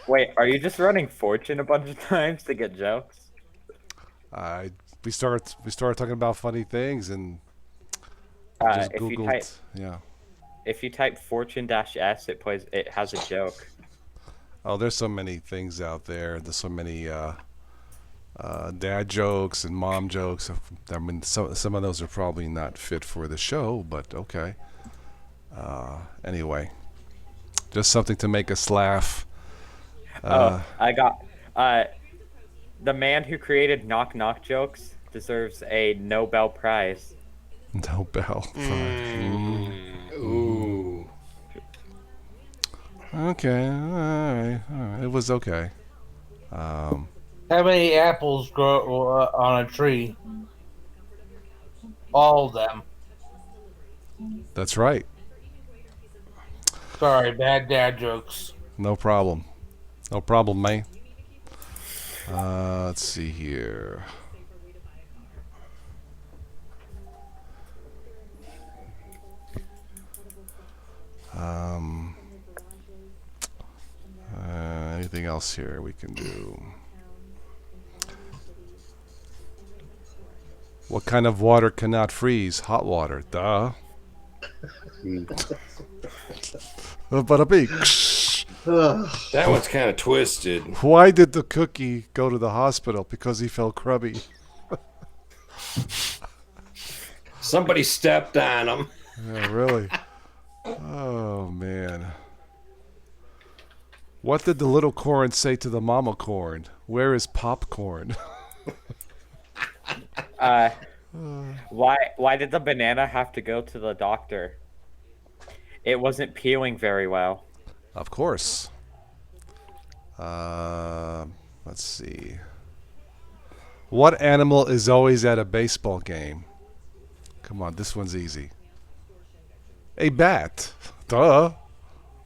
Wait, are you just running Fortune a bunch of times to get jokes? We started talking about funny things and just If you Googled. type Yeah. if you type Fortune-S, it has a joke. Oh, there's so many things out there. There's so many dad jokes and mom jokes. I mean, some of those are probably not fit for the show, but okay. Anyway, just something to make us laugh. I got the man who created knock knock jokes deserves a Nobel Prize. Nobel Prize. Ooh. Okay, all right. It was okay. How many apples grow on a tree? All of them. That's right. Sorry, bad dad jokes. No problem. No problem, man. Let's see here. Um, anything else here we can do? What kind of water cannot freeze? Hot water. Duh. But a big. That one's kind of twisted. Why did the cookie go to the hospital? Because he felt crummy. Somebody stepped on him. Yeah, really. Oh man. What did the little corn say to the mama corn? Where is popcorn? Why did the banana have to go to the doctor? It wasn't peeling very well. Of course. Let's see. What animal is always at a baseball game? Come on, this one's easy. A bat. Duh.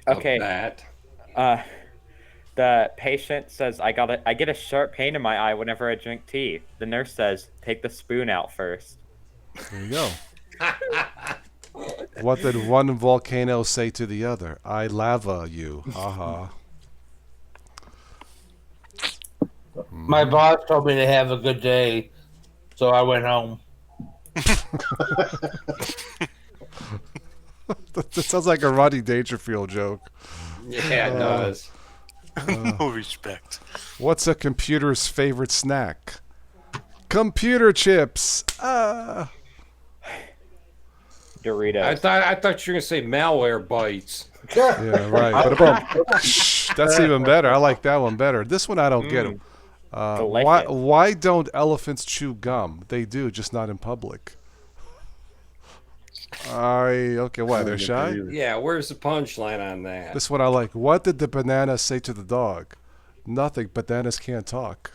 Okay. That. The patient says, I get a sharp pain in my eye whenever I drink tea. The nurse says, take the spoon out first. There you go. What did one volcano say to the other? I lava you. Haha. My boss told me to have a good day, so I went home. That sounds like a Rodney Dangerfield joke. Yeah, it does. no respect. What's a computer's favorite snack? Computer chips. Doritos. I thought you were gonna say malware bites. Yeah, right. Ba-da-bum. That's even better. I like that one better. This one I don't get. Delicious. Why don't elephants chew gum? They do, just not in public. Okay, why? They're shy? Yeah, where's the punchline on that? This one I like. What did the banana say to the dog? Nothing. Bananas can't talk.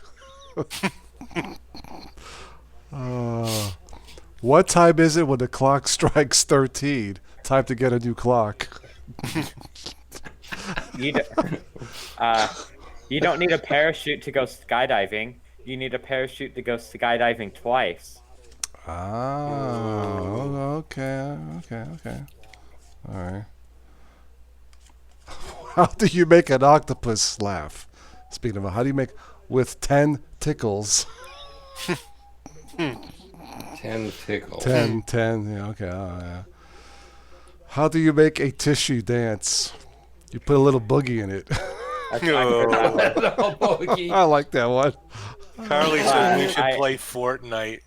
What time is it when the clock strikes 13? Time to get a new clock. You don't need a parachute to go skydiving. You need a parachute to go skydiving twice. Okay. All right. How do you make an octopus laugh? Speaking of, how do you make with 10 tickles? 10 tickles. 10, yeah, okay. Yeah. How do you make a tissue dance? You put a little boogie in it. I like that one. Carly said we should play Fortnite.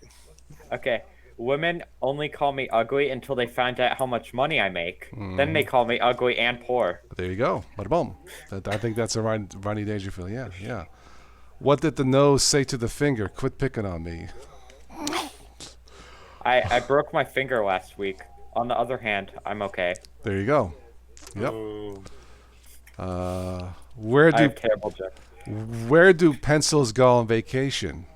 Okay. Women only call me ugly until they find out how much money I make. Then they call me ugly and poor. There you go. Bada boom. I think that's a Ronnie Dangerfield. Yeah. What did the nose say to the finger? Quit picking on me. I broke my finger last week. On the other hand, I'm okay. There you go. Yep. Ooh. Where I do have terrible jokes. where do pencils go on vacation?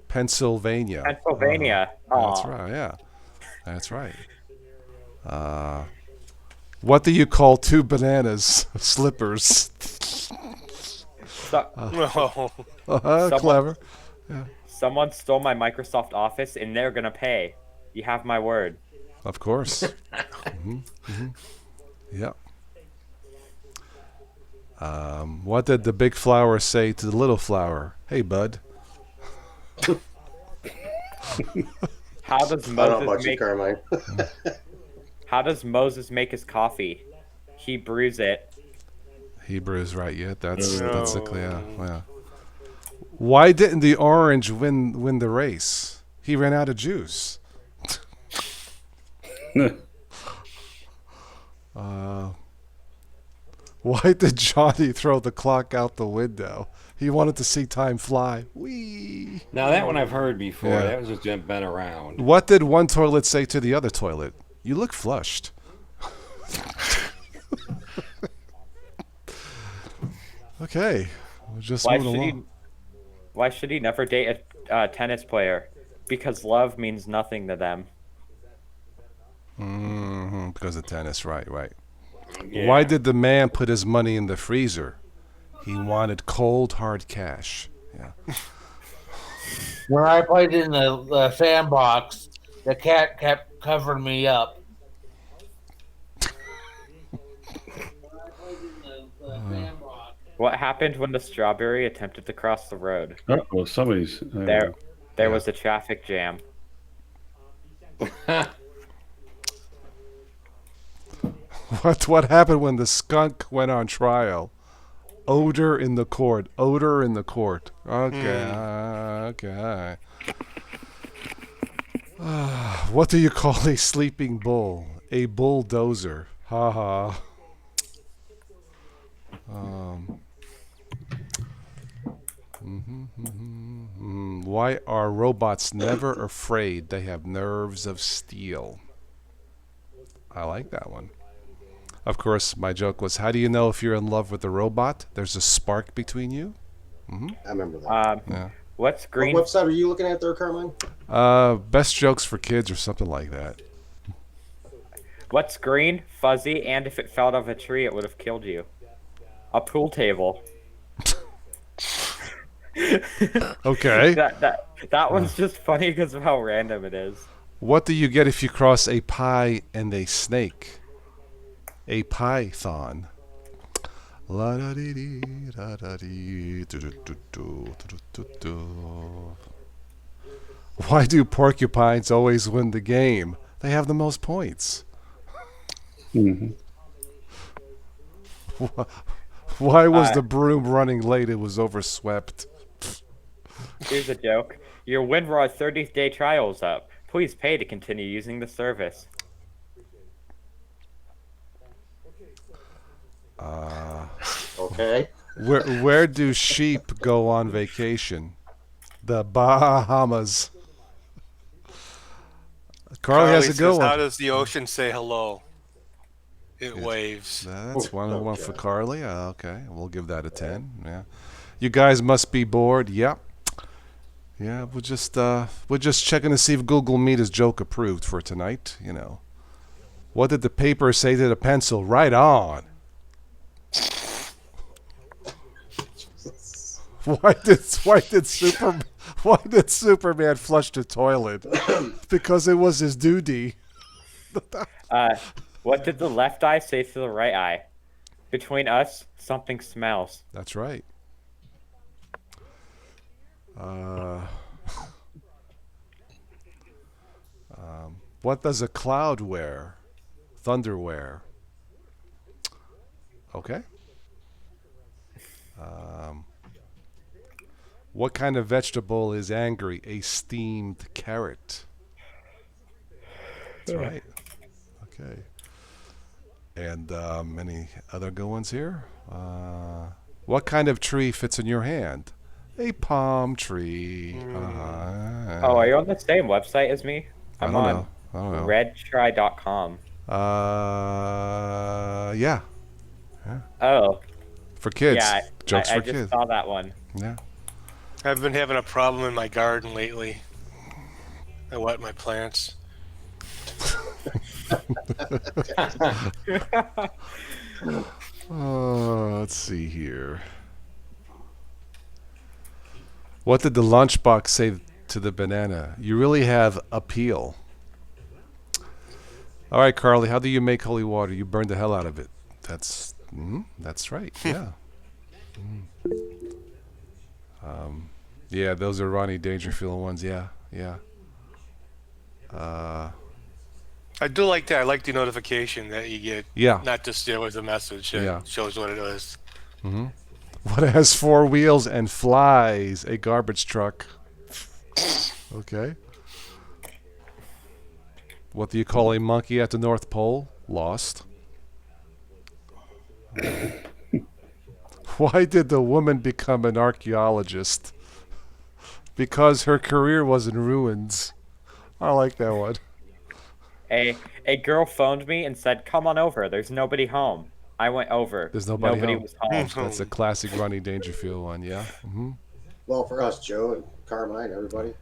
Pennsylvania. Pennsylvania. That's Aw. right. Yeah, that's right. What do you call two bananas? Slippers. So, Someone- Clever. someone stole my Microsoft Office, and they're gonna pay. You have my word. Of course. Yeah. What did the big flower say to the little flower? Hey, bud. How does I don't know about Moses you, make? Carmine. How does Moses make his coffee? He brews it. Hebrew is right. Yeah, that's No. yeah. Why didn't the orange win the race? He ran out of juice. Why did Johnny throw the clock out the window? He wanted to see time fly. Whee! Now that one I've heard before. Yeah. That was just been around. What did one toilet say to the other toilet? You look flushed. Okay, we're just Why moving should along. he? Why should he never date a tennis player? Because love means nothing to them. Because of tennis, right. Yeah. Why did the man put his money in the freezer? He wanted cold, hard cash. Yeah. When I played in the sandbox, the cat kept covering me up. What happened when the strawberry attempted to cross the road? Oh, somebody's There was a traffic jam. What happened when the skunk went on trial? Odor in the court. Odor in the court. Okay. Okay. What do you call a sleeping bull? A bulldozer. Ha ha. Why are robots never afraid? They have nerves of steel. I like that one. Of course, my joke was, how do you know if you're in love with a robot? There's a spark between you? I remember that. Yeah. What's green? What website are you looking at there, Carmine? Best jokes for kids or something like that. What's green, fuzzy, and if it fell out of a tree, it would have killed you? A pool table. Okay. That one's just funny because of how random it is. What do you get if you cross a pie and a snake? A python. La da dee dee da da dee do do do do do do do. Why do porcupines always win the game? They have the most points. Why was the broom running late? It was overswept. Here's a joke. Your WinRAR 30th day trial is up. Please pay to continue using the service. Okay. Where do sheep go on vacation? The Bahamas. Carly has a says, good how one. does the ocean say hello? It waves. That's one for Carly. Okay, we'll give that a 10. Yeah, you guys must be bored. Yep. Yeah, we're just checking to see if Google Meet is joke approved for tonight. You know, what did the paper say to the pencil? Right on. Why did Superman flush the toilet? Because it was his duty. What did the left eye say to the right eye? Between us, something smells. That's right. What does a cloud wear? Thunder wear. Okay. What kind of vegetable is angry? A steamed carrot. That's right. Okay. And any other good ones here? What kind of tree fits in your hand? A palm tree. Oh, are you on the same website as me? I I'm don't on know. I don't know. redtry.com. Yeah. Oh, For kids. yeah, Jokes I for just kids. saw that one. Yeah. I've been having a problem in my garden lately. I wet my plants. Let's see here. What did the lunchbox say to the banana? You really have appeal. All right, Carly, how do you make holy water? You burn the hell out of it. That's right. Yeah. Yeah, those are Ronnie Dangerfield ones. Yeah. I do like that. I like the notification that you get. Yeah. Not just there was a message. It Yeah. shows what it is. What has 4 wheels and flies? A garbage truck. Okay. What do you call a monkey at the North Pole? Lost. Why did the woman become an archaeologist? Because her career was in ruins. I like that one. A girl phoned me and said, "Come on over. There's nobody home." I went over. There's nobody home. was home. That's a classic Ronnie Dangerfield one, yeah. Well, for us, Joe and Carmine, everybody,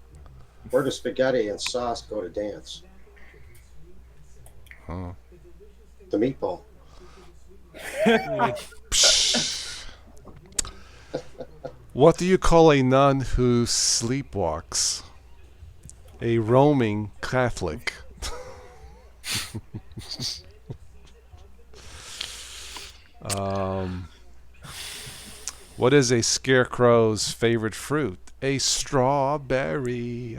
where does spaghetti and sauce go to dance? Oh. The meatball. What do you call a nun who sleepwalks? A roaming Catholic. What is a scarecrow's favorite fruit? A strawberry.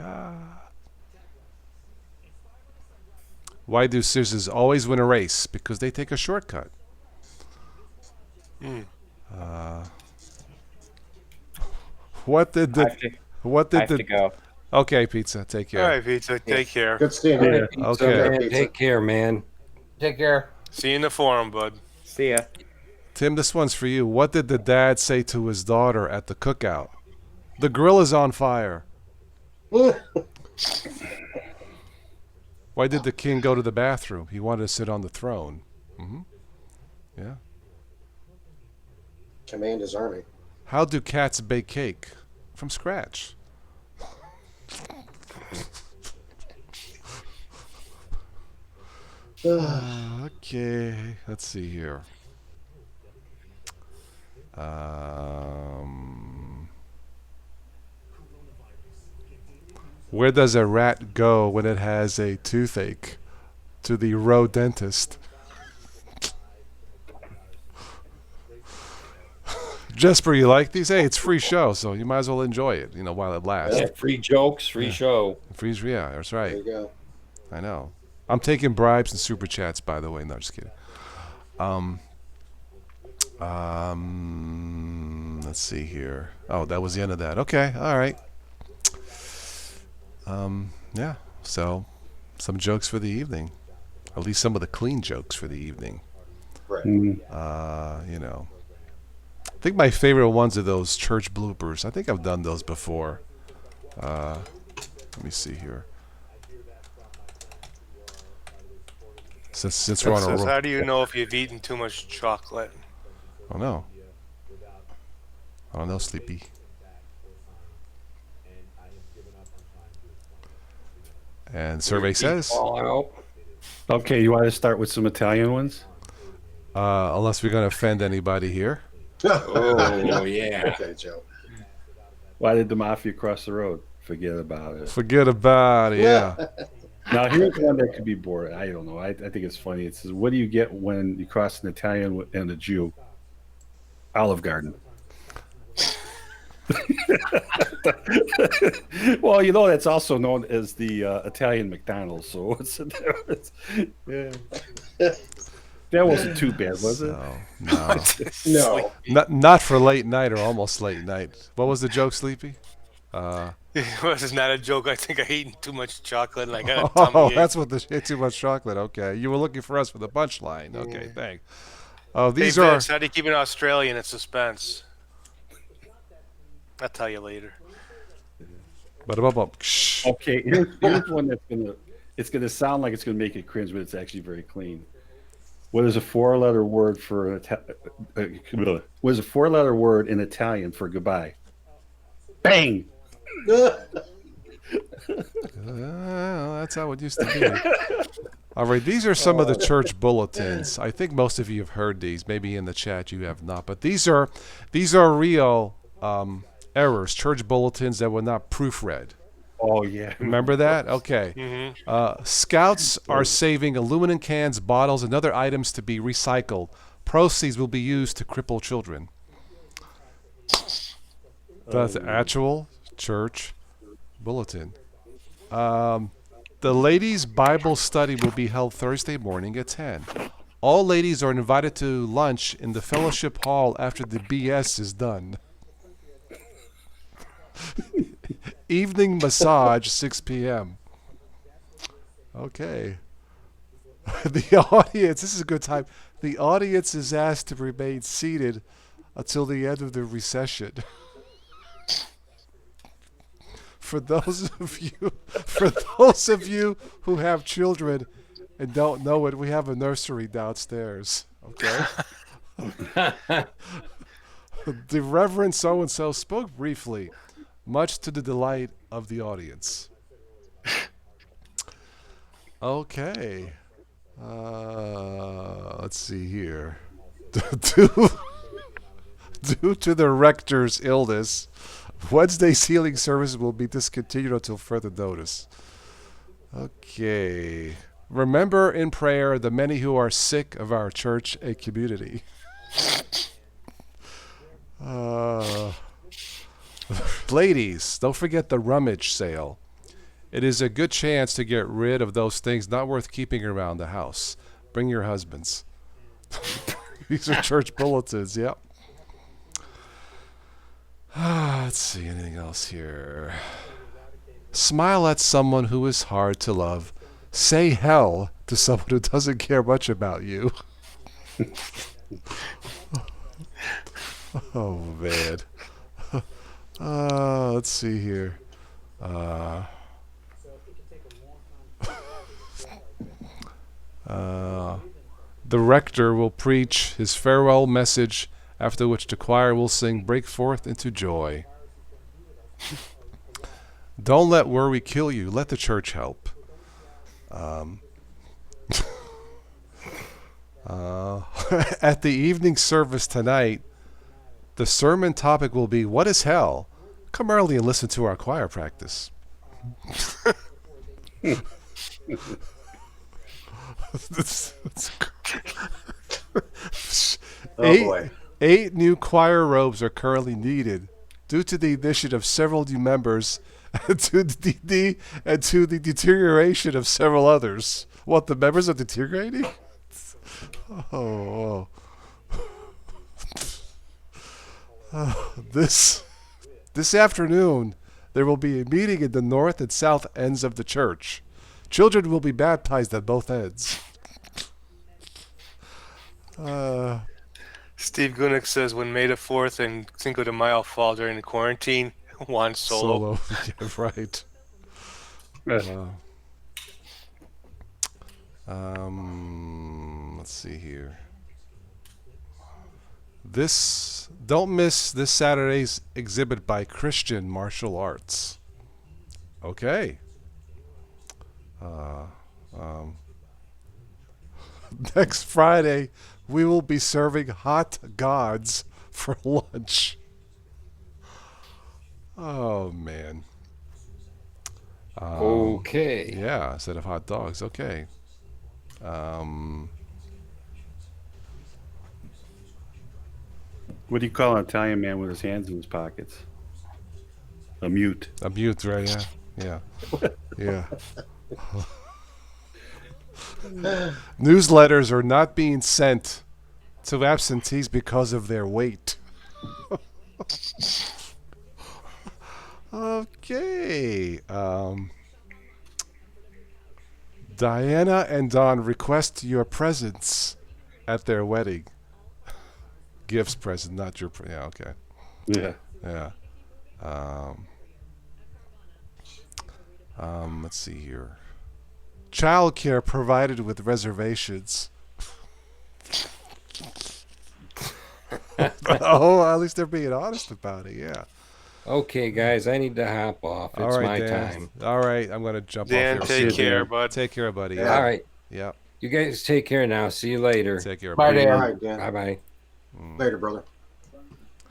Why do scissors always win a race? Because they take a shortcut. What did the? I have to go. Okay, pizza. Take care. All right, Pizza. Take care. Good seeing you. Yeah. Okay. Man, take care, man. Take care. See you in the forum, bud. See ya. Tim, this one's for you. What did the dad say to his daughter at the cookout? The grill is on fire. Why did the king go to the bathroom? He wanted to sit on the throne. Yeah. Command his army. How do cats bake cake? From scratch. Okay, let's see here. Where does a rat go when it has a toothache? To the road dentist. Jesper, you like these? Hey, it's free show, so you might as well enjoy it, while it lasts. Yeah, free jokes, free show. Freeze, yeah, that's right. There you go. I know. I'm taking bribes and super chats, by the way. No, just kidding. Let's see here. Oh, that was the end of that. Okay, all right. Yeah. So, some jokes for the evening. At least some of the clean jokes for the evening. Right. I think my favorite ones are those church bloopers. I think I've done those before. Let me see here. Since we're on a roll. How do you know if you've eaten too much chocolate? Oh no. I don't know, Sleepy. And survey says, All out. Okay, you want to start with some Italian ones? unless we're going to offend anybody here. Oh, yeah. Okay, Joe. Why did the mafia cross the road? Forget about it. Forget about it, yeah. Now, here's one that could be boring. I don't know. I think it's funny. It says, what do you get when you cross an Italian and a Jew? Olive Garden. Well, that's also known as the Italian McDonald's. So what's the difference? Yeah. That wasn't too bad, was it? No. No. Not for late night or almost late night. What was the joke, Sleepy? This is not a joke. I think I eaten too much chocolate and I got a tummy ache. That's what too much chocolate. Okay, you were looking for us for the punchline. Okay, thanks. Oh, these Hey, are. Vince, how do you keep an Australian in suspense? I'll tell you later. Shh. Okay, here's one it's gonna sound like it's gonna make it cringe, but it's actually very clean. What is a four-letter word for what is a four-letter word in Italian for goodbye? Bang. That's how it used to be. All right, these are some of the church bulletins. I think most of you have heard these. Maybe in the chat you have not, but these are real errors, church bulletins that were not proofread. Oh yeah. Remember that? Okay. Mm-hmm. Scouts are saving aluminum cans, bottles, and other items to be recycled. Proceeds will be used to cripple children. That's the actual church bulletin. The ladies' Bible study will be held Thursday morning at 10. All ladies are invited to lunch in the fellowship hall after the BS is done. Evening massage, 6 p.m. Okay. The audience, this is a good time. The audience is asked to remain seated until the end of the recession. For those of you who have children and don't know it, we have a nursery downstairs. Okay. The Reverend so-and-so spoke briefly, much to the delight of the audience. Okay. Let's see here. Due to the rector's illness, Wednesday's healing service will be discontinued until further notice. Okay. Remember in prayer the many who are sick of our church and community. Ladies, don't forget the rummage sale. It is a good chance to get rid of those things not worth keeping around the house. Bring your husbands. These are church bulletins, yep. Let's see, anything else here? Smile at someone who is hard to love. Say hell to someone who doesn't care much about you. Oh, man. Let's see here. The rector will preach his farewell message, after which the choir will sing Break Forth into Joy. Don't let worry kill you. Let the church help. At the evening service tonight, the sermon topic will be, What is hell? Come early and listen to our choir practice. Boy. 8 new choir robes are currently needed due to the addition of several new members and to the deterioration of several others. What, the members are deteriorating? Oh. This afternoon, there will be a meeting in the north and south ends of the church. Children will be baptized at both ends. Steve Gunick says when May the 4th and Cinco de Mayo fall during the quarantine, Juan Solo. Yeah, right. Let's see here. Don't miss this Saturday's exhibit by Christian Martial Arts. Okay. Next Friday, we will be serving hot gods for lunch. Oh, man. Okay. Yeah, instead of hot dogs. Okay. What do you call an Italian man with his hands in his pockets? A mute. A mute, right? Yeah. Yeah. Newsletters are not being sent to absentees because of their weight. Okay. Diana and Don request your presence at their wedding. Gifts present, not your... yeah, okay. Yeah. Yeah. Um, let's see here. Childcare provided with reservations. Oh, at least they're being honest about it. Yeah. Okay, guys, I need to hop off. It's All right, my Dan. time. All right, I'm gonna jump Dan, off here. take See you, care, Dan. bud. Take care, buddy. Yeah. Yeah. All right. Yeah. You guys take care now. See you later. Take care. Bye, buddy. Dan. All right, Dan. Bye bye. Later, brother.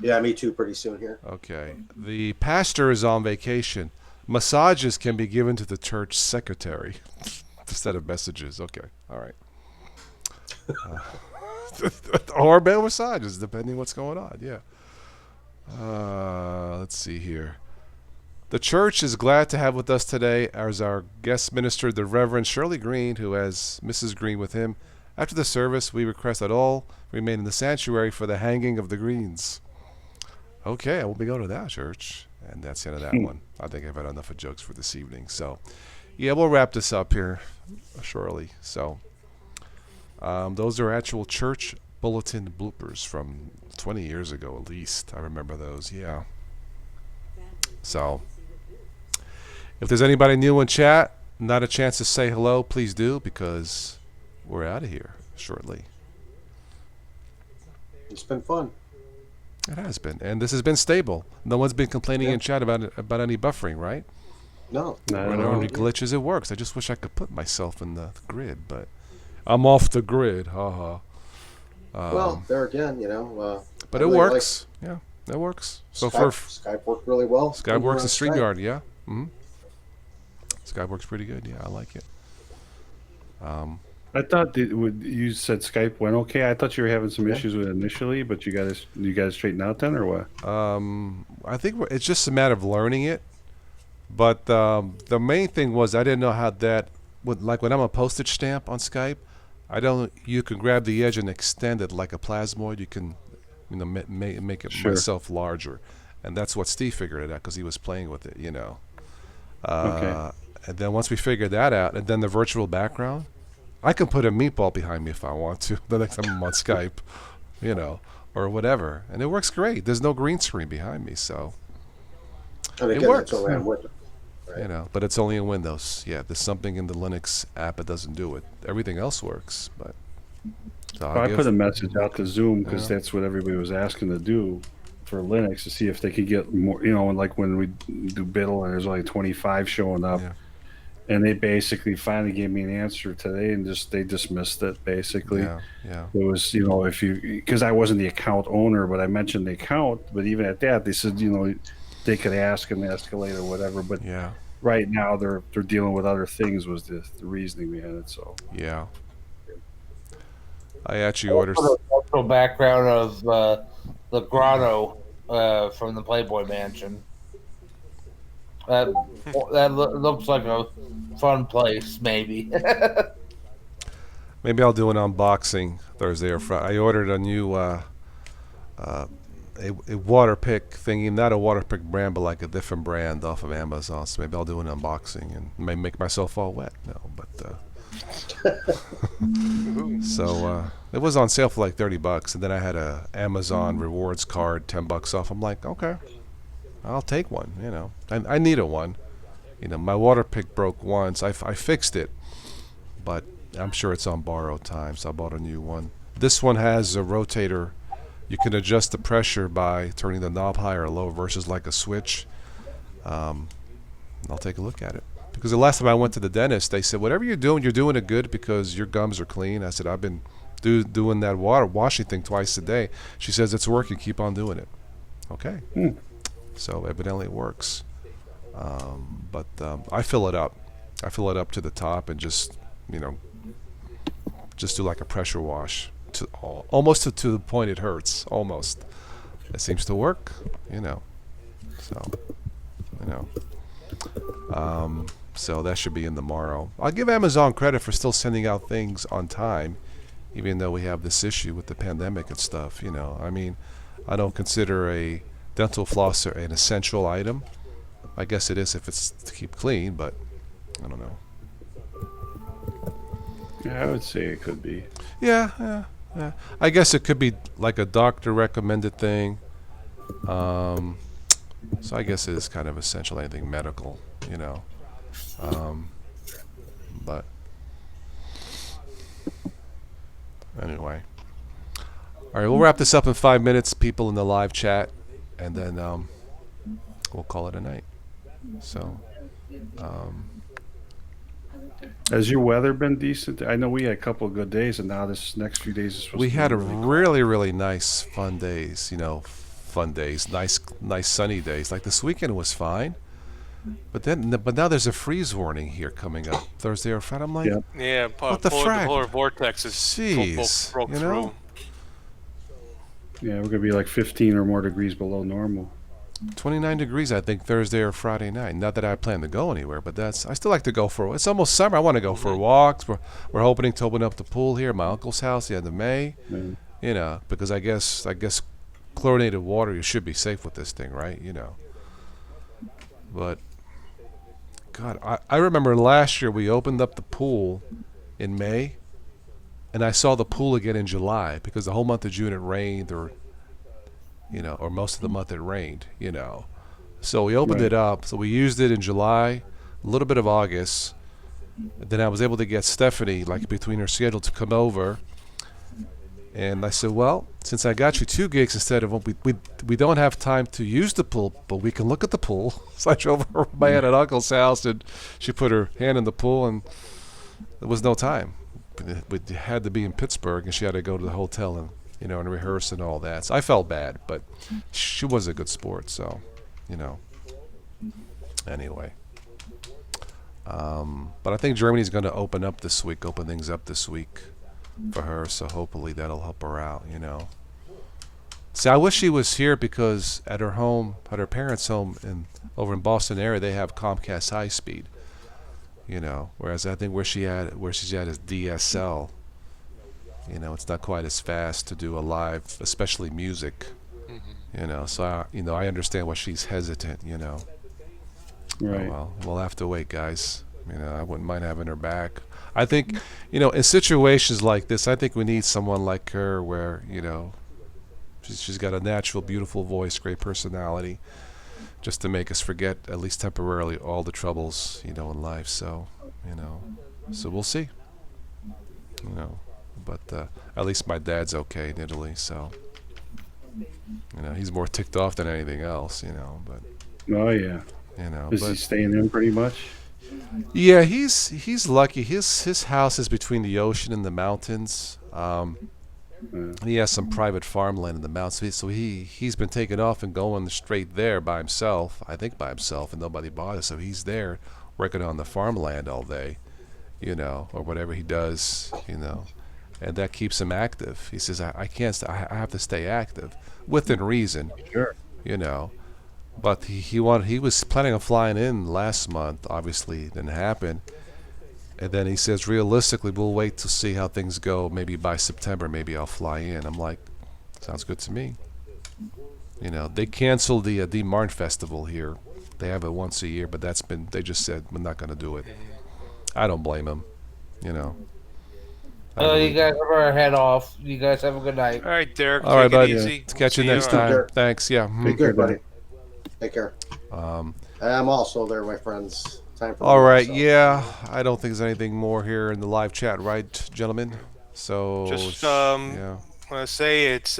Yeah, me too. Pretty soon here. Okay. The pastor is on vacation. Massages can be given to the church secretary instead of messages. Okay. All right. Or bell massages, depending what's going on. Yeah. Let's see here. The church is glad to have with us today as our guest minister, the Reverend Shirley Green, who has Mrs. Green with him. After the service, we request that all remain in the sanctuary for the hanging of the greens. Okay, I will be going to that church. And that's the end of that one. I think I've had enough of jokes for this evening. So, yeah, we'll wrap this up here shortly. So, those are actual church bulletin bloopers from 20 years ago at least. I remember those, yeah. So, if there's anybody new in chat, not a chance to say hello, please do, because we're out of here shortly. It's been fun. It has been, and this has been stable. No one's been complaining in chat about any buffering, right? No. I Or don't know. any glitches. It works. I just wish I could put myself in the grid, but I'm off the grid. Haha. Well, there again, But I it really works. Yeah, it works. So for Skype worked really well. Skype works in Skype. StreamYard, yeah. Skype works pretty good. Yeah, I like it. I thought you said Skype went okay. I thought you were having some issues with it initially, but you got it straightened out then, or what? I think it's just a matter of learning it. But the main thing was I didn't know how that would, like when I'm a postage stamp on Skype. You can grab the edge and extend it like a plasmoid. You can, make it Sure. myself larger, and that's what Steve figured it out because he was playing with it, Okay. And then once we figured that out, and then the virtual background, I can put a meatball behind me if I want to. The next time I'm on Skype, or whatever, and it works great. There's no green screen behind me, so And it again, works. that's only on Windows. but it's only in Windows. Yeah, there's something in the Linux app that doesn't do it. Everything else works, but so Well, I guess- put a message out to Zoom because Yeah. that's what everybody was asking to do for Linux to see if they could get more. Like when we do Biddle and there's only 25 showing up, Yeah. and they basically finally gave me an answer today and they dismissed it basically. yeah. It was, because I wasn't the account owner, but I mentioned the account. But even at that, they said, they could ask and escalate or whatever. But Yeah, right now, they're dealing with other things. Was the reasoning behind it? So yeah. I actually ordered. The cultural background of the grotto from the Playboy Mansion. That looks like a fun place, maybe. Maybe I'll do an unboxing Thursday or Friday. I ordered a new a water pick thingy, not a water pick brand, but like a different brand off of Amazon. So maybe I'll do an unboxing and maybe make myself all wet. No, but so it was on sale for like $30, and then I had a Amazon rewards card, $10 off. I'm like, okay, I'll take one. I needed one. My water pick broke once. I fixed it, but I'm sure it's on borrowed time, so I bought a new one. This one has a rotator. You can adjust the pressure by turning the knob high or low versus like a switch. I'll take a look at it. Because the last time I went to the dentist, they said, whatever you're doing it good because your gums are clean. I said, I've been doing that washing thing twice a day. She says, it's working. Keep on doing it. Okay. So evidently it works. But I fill it up. I fill it up to the top and just do like a pressure wash almost to the point it hurts. Almost. It seems to work. So that should be in tomorrow. I'll give Amazon credit for still sending out things on time, even though we have this issue with the pandemic and stuff. I don't consider a dental flosser an essential item. I guess it is if it's to keep clean, but I don't know. yeah, I would say it could be. Yeah. I guess it could be like a doctor recommended thing. So I guess it is kind of essential, anything medical, you know. But anyway. All right, we'll wrap this up in 5 minutes, people in the live chat, and then we'll call it a night. So, Has your weather been decent? I know we had a couple of good days, and now this next few days is supposed we to be had a really cold. really nice, fun days. You know, fun days, nice sunny days. Like this weekend was fine, but now there's a freeze warning here coming up Thursday or Friday. I'm like, Yeah. Yeah, What the the frack? polar vortex is Jeez, broke you through. know? Yeah, we're gonna be like 15 or more degrees below normal. 29 degrees, I think, Thursday or Friday night. Not that I plan to go anywhere, but I still like to go for. It's almost summer. I want to go for walks. We're hoping to open up the pool here at my uncle's house the end of May. Yeah. You know, because I guess chlorinated water, you should be safe with this thing, right? You know. But God, I remember last year we opened up the pool in May, and I saw the pool again in July because the whole month of June it rained, or most of the month it rained, you know. So we opened Right. it up. So we used it in July, a little bit of August. Then I was able to get Stephanie, like between her schedule, to come over. And I said, well, since I got you 2 gigs instead of one, we don't have time to use the pool, but we can look at the pool. So I drove over to my aunt and uncle's house, and she put her hand in the pool, and there was no time. We had to be in Pittsburgh, and she had to go to the hotel and rehearse and all that. So I felt bad, but she was a good sport, so, anyway. But I think Germany's going to open things up this week for her, so hopefully that'll help her out, See, I wish she was here because at her parents' home over in Boston area, they have Comcast High Speed, whereas I think where she's at is DSL. It's not quite as fast to do a live, especially music. So I understand why she's hesitant. Right. Oh, well, we'll have to wait, guys. I wouldn't mind having her back. I think, in situations like this, I think we need someone like her where, she's got a natural, beautiful voice, great personality, just to make us forget, at least temporarily, all the troubles, in life. So, so we'll see. But at least my dad's okay in Italy, so, he's more ticked off than anything else, but, Oh yeah. Is he staying in pretty much? Yeah, he's lucky. His house is between the ocean and the mountains. He has some private farmland in the mountains, so he's been taking off and going straight there by himself. I think by himself, and nobody bothers. So he's there working on the farmland all day, or whatever he does, and that keeps him active. He says, I can't. I have to stay active within reason. Sure. But he was planning on flying in last month. Obviously, it didn't happen. And then he says, realistically, we'll wait to see how things go. Maybe by September, maybe I'll fly in. I'm like, sounds good to me. They canceled the Martin Festival here. They have it once a year, but they just said, we're not going to do it. I don't blame them, You guys have our head off. You guys have a good night. All right, Derek. All right, take bud. it easy. Catch you See next around. time. Thanks. Yeah. Be good, buddy. Take care. I'm also there, my friends. Time for All me, right. so. Yeah. I don't think there's anything more here in the live chat, right, gentlemen? So Just yeah. I want to say it's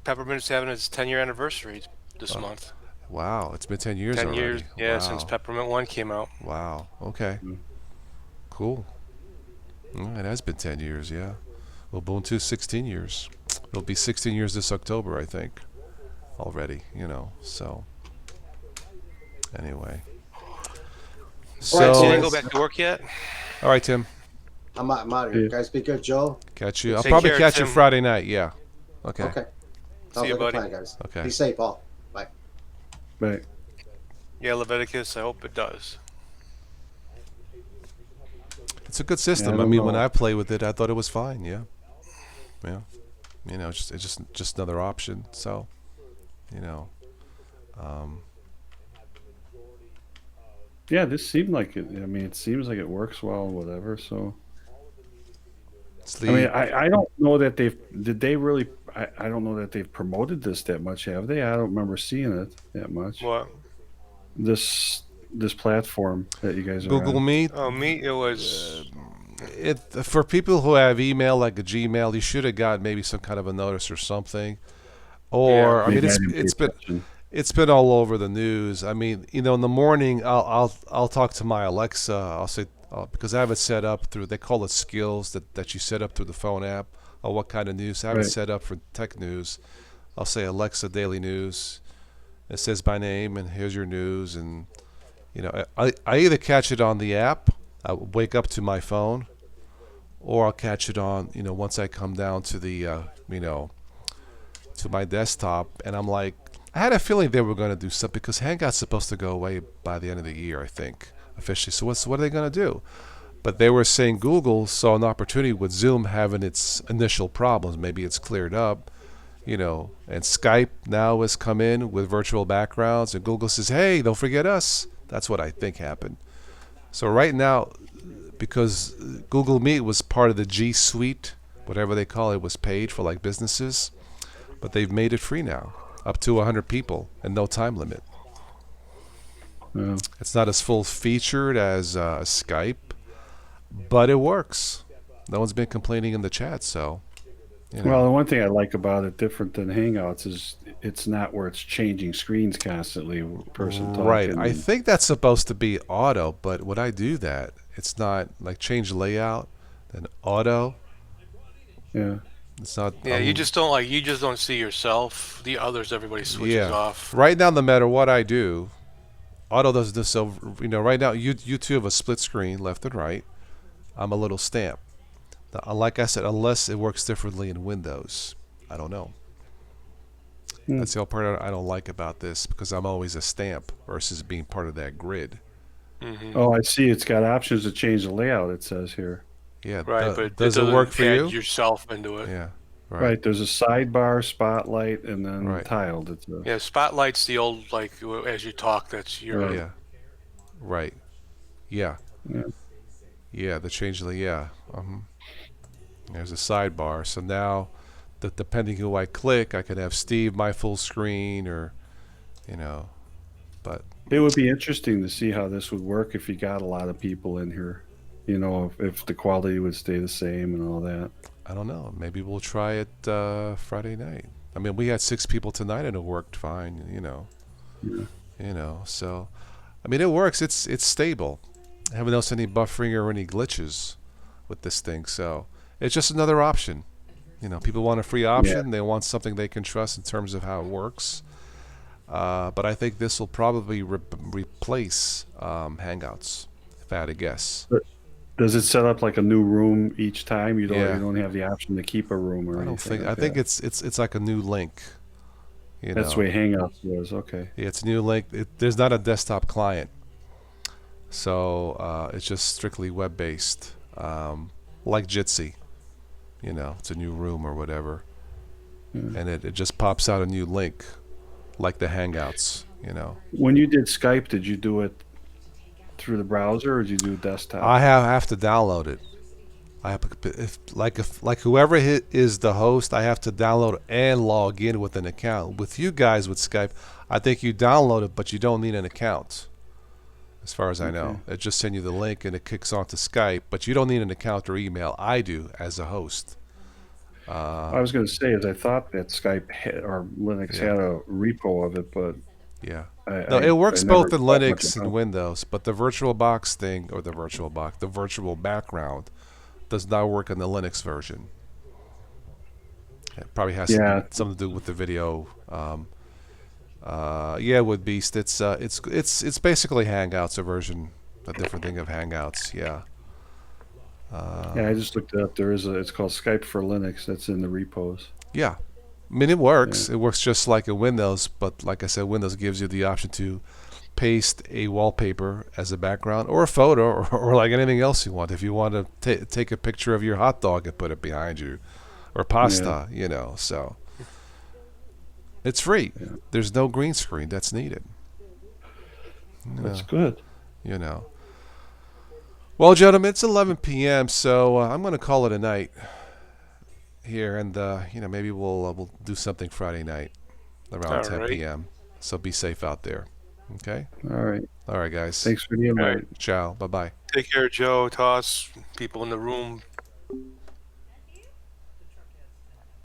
Peppermint's having its 10-year anniversary this month. Wow, it's been 10 years 10 already. years, yeah, Wow. since Peppermint 1 came out. Wow. Okay. Cool. It has been 10 years, yeah. Well, Ubuntu 16 years. It'll be 16 years this October, I think, already, so anyway. So, Right, So so you let's- didn't go back to work yet? all right, Tim. I'm out of here. Yeah. Guys, be good, Joe. Catch you. I'll Take probably care, catch you Tim. Friday night, yeah. Okay. Okay. Sounds you, like buddy. a plan, guys. Okay. Be safe, all. Bye. Right. Yeah, Leviticus, I hope it does. It's a good system. Yeah, I I mean, don't when know. I played with it, I thought it was fine, yeah. Yeah. It's just another option, so, Yeah, this seemed like it. I mean, it seems like it works well, whatever. So, it's I mean, I don't know that did they really I don't know that they've promoted this that much, have they? I don't remember seeing it that much. What? This platform that you guys are Google on. Meet. Oh, me, it was. It for people who have email like a Gmail, you should have got maybe some kind of a notice or something. Or Yeah. I mean, Maybe I didn't pay attention. it's been all over the news. I mean, in the morning, I'll talk to my Alexa. I'll say because I have it set up through, they call it skills that you set up through the phone app. Or what kind of news? I have it Right. set up for tech news. I'll say Alexa Daily News. It says my name and here's your news, and I either catch it on the app. I wake up to my phone, or I'll catch it on once I come down to the to my desktop, and I'm like, I had a feeling they were going to do something because Hangout's supposed to go away by the end of the year, I think, officially. So what are they going to do? But they were saying Google saw an opportunity with Zoom having its initial problems. Maybe it's cleared up, and Skype now has come in with virtual backgrounds, and Google says, hey, don't forget us. That's what I think happened. So right now, because Google Meet was part of the G Suite, whatever they call it, was paid for like businesses, but they've made it free now, up to 100 people and no time limit. Yeah. It's not as full featured as Skype, but it works. No one's been complaining in the chat, so. Well, the one thing I like about it, different than Hangouts, is it's not where it's changing screens constantly. Person talking. Right. I think that's supposed to be auto, but when I do that, it's not like change layout, then auto. Yeah. It's not. Yeah, you just don't see yourself. The others, everybody switches off. Right now, no matter what I do, auto does this. So right now, you two have a split screen, left and right. I'm a little stamp. Now, like I said, unless it works differently in Windows, I don't know. That's the only part I don't like about this, because I'm always a stamp versus being part of that grid. Mm-hmm. Oh, I see. It's got options to change the layout. It says here. Yeah. Right, but does it work for you? Yourself into it. Yeah. Right. There's a sidebar, spotlight, and then tiled. It's Yeah, spotlight's the old as you talk. That's your. Right. Yeah. Right. Yeah. Yeah. Yeah. The change the There's a sidebar. So now, depending who I click, I can have Steve my full screen, or, but. It would be interesting to see how this would work if you got a lot of people in here. If the quality would stay the same and all that. I don't know. Maybe we'll try it Friday night. I mean, we had 6 people tonight and it worked fine. Yeah. So, I mean, it works. It's stable. I haven't noticed any buffering or any glitches with this thing. So it's just another option. People want a free option. Yeah. They want something they can trust in terms of how it works. But I think this will probably replace Hangouts, if I had to guess. Does it set up like a new room each time? You don't Yeah. you don't have the option to keep a room or I don't anything. think. like I think that. it's like a new link. That's the way Hangouts was. Okay. Yeah, it's a new link. There's not a desktop client, so it's just strictly web-based, like Jitsi. It's a new room or whatever, and it just pops out a new link, like the Hangouts. When you did Skype, did you do it through the browser or did you do desktop? I have to download it. I have if whoever is the host, I have to download it and log in with an account. With you guys with Skype, I think you download it, but you don't need an account. As far as I know, it just sends you the link and it kicks onto Skype, but you don't need an account or email. I do as a host. I was going to say, I thought that Skype or Linux had a repo of it, but yeah. No, it works I both in never thought much Linux about and it. Windows, but the VirtualBox thing, or the virtual background, does not work in the Linux version. It probably has something to do with the video. With Beast, it's basically Hangouts, a different thing of Hangouts. Yeah. I just looked it up. It's called Skype for Linux. That's in the repos. Yeah. I mean, it works. It works just like in Windows, but like I said, Windows gives you the option to paste a wallpaper as a background, or a photo, or like anything else you want. If you want to take a picture of your hot dog and put it behind you, or pasta, so it's free. Yeah. There's no green screen that's needed. That's good. Well, gentlemen, it's 11 p.m., so I'm going to call it a night. here, and maybe we'll do something Friday night around All 10 right. p.m. So be safe out there. Okay. All right. All right, guys. Thanks for the invite. Ciao. Bye bye. Take care, Joe. Toss people in the room.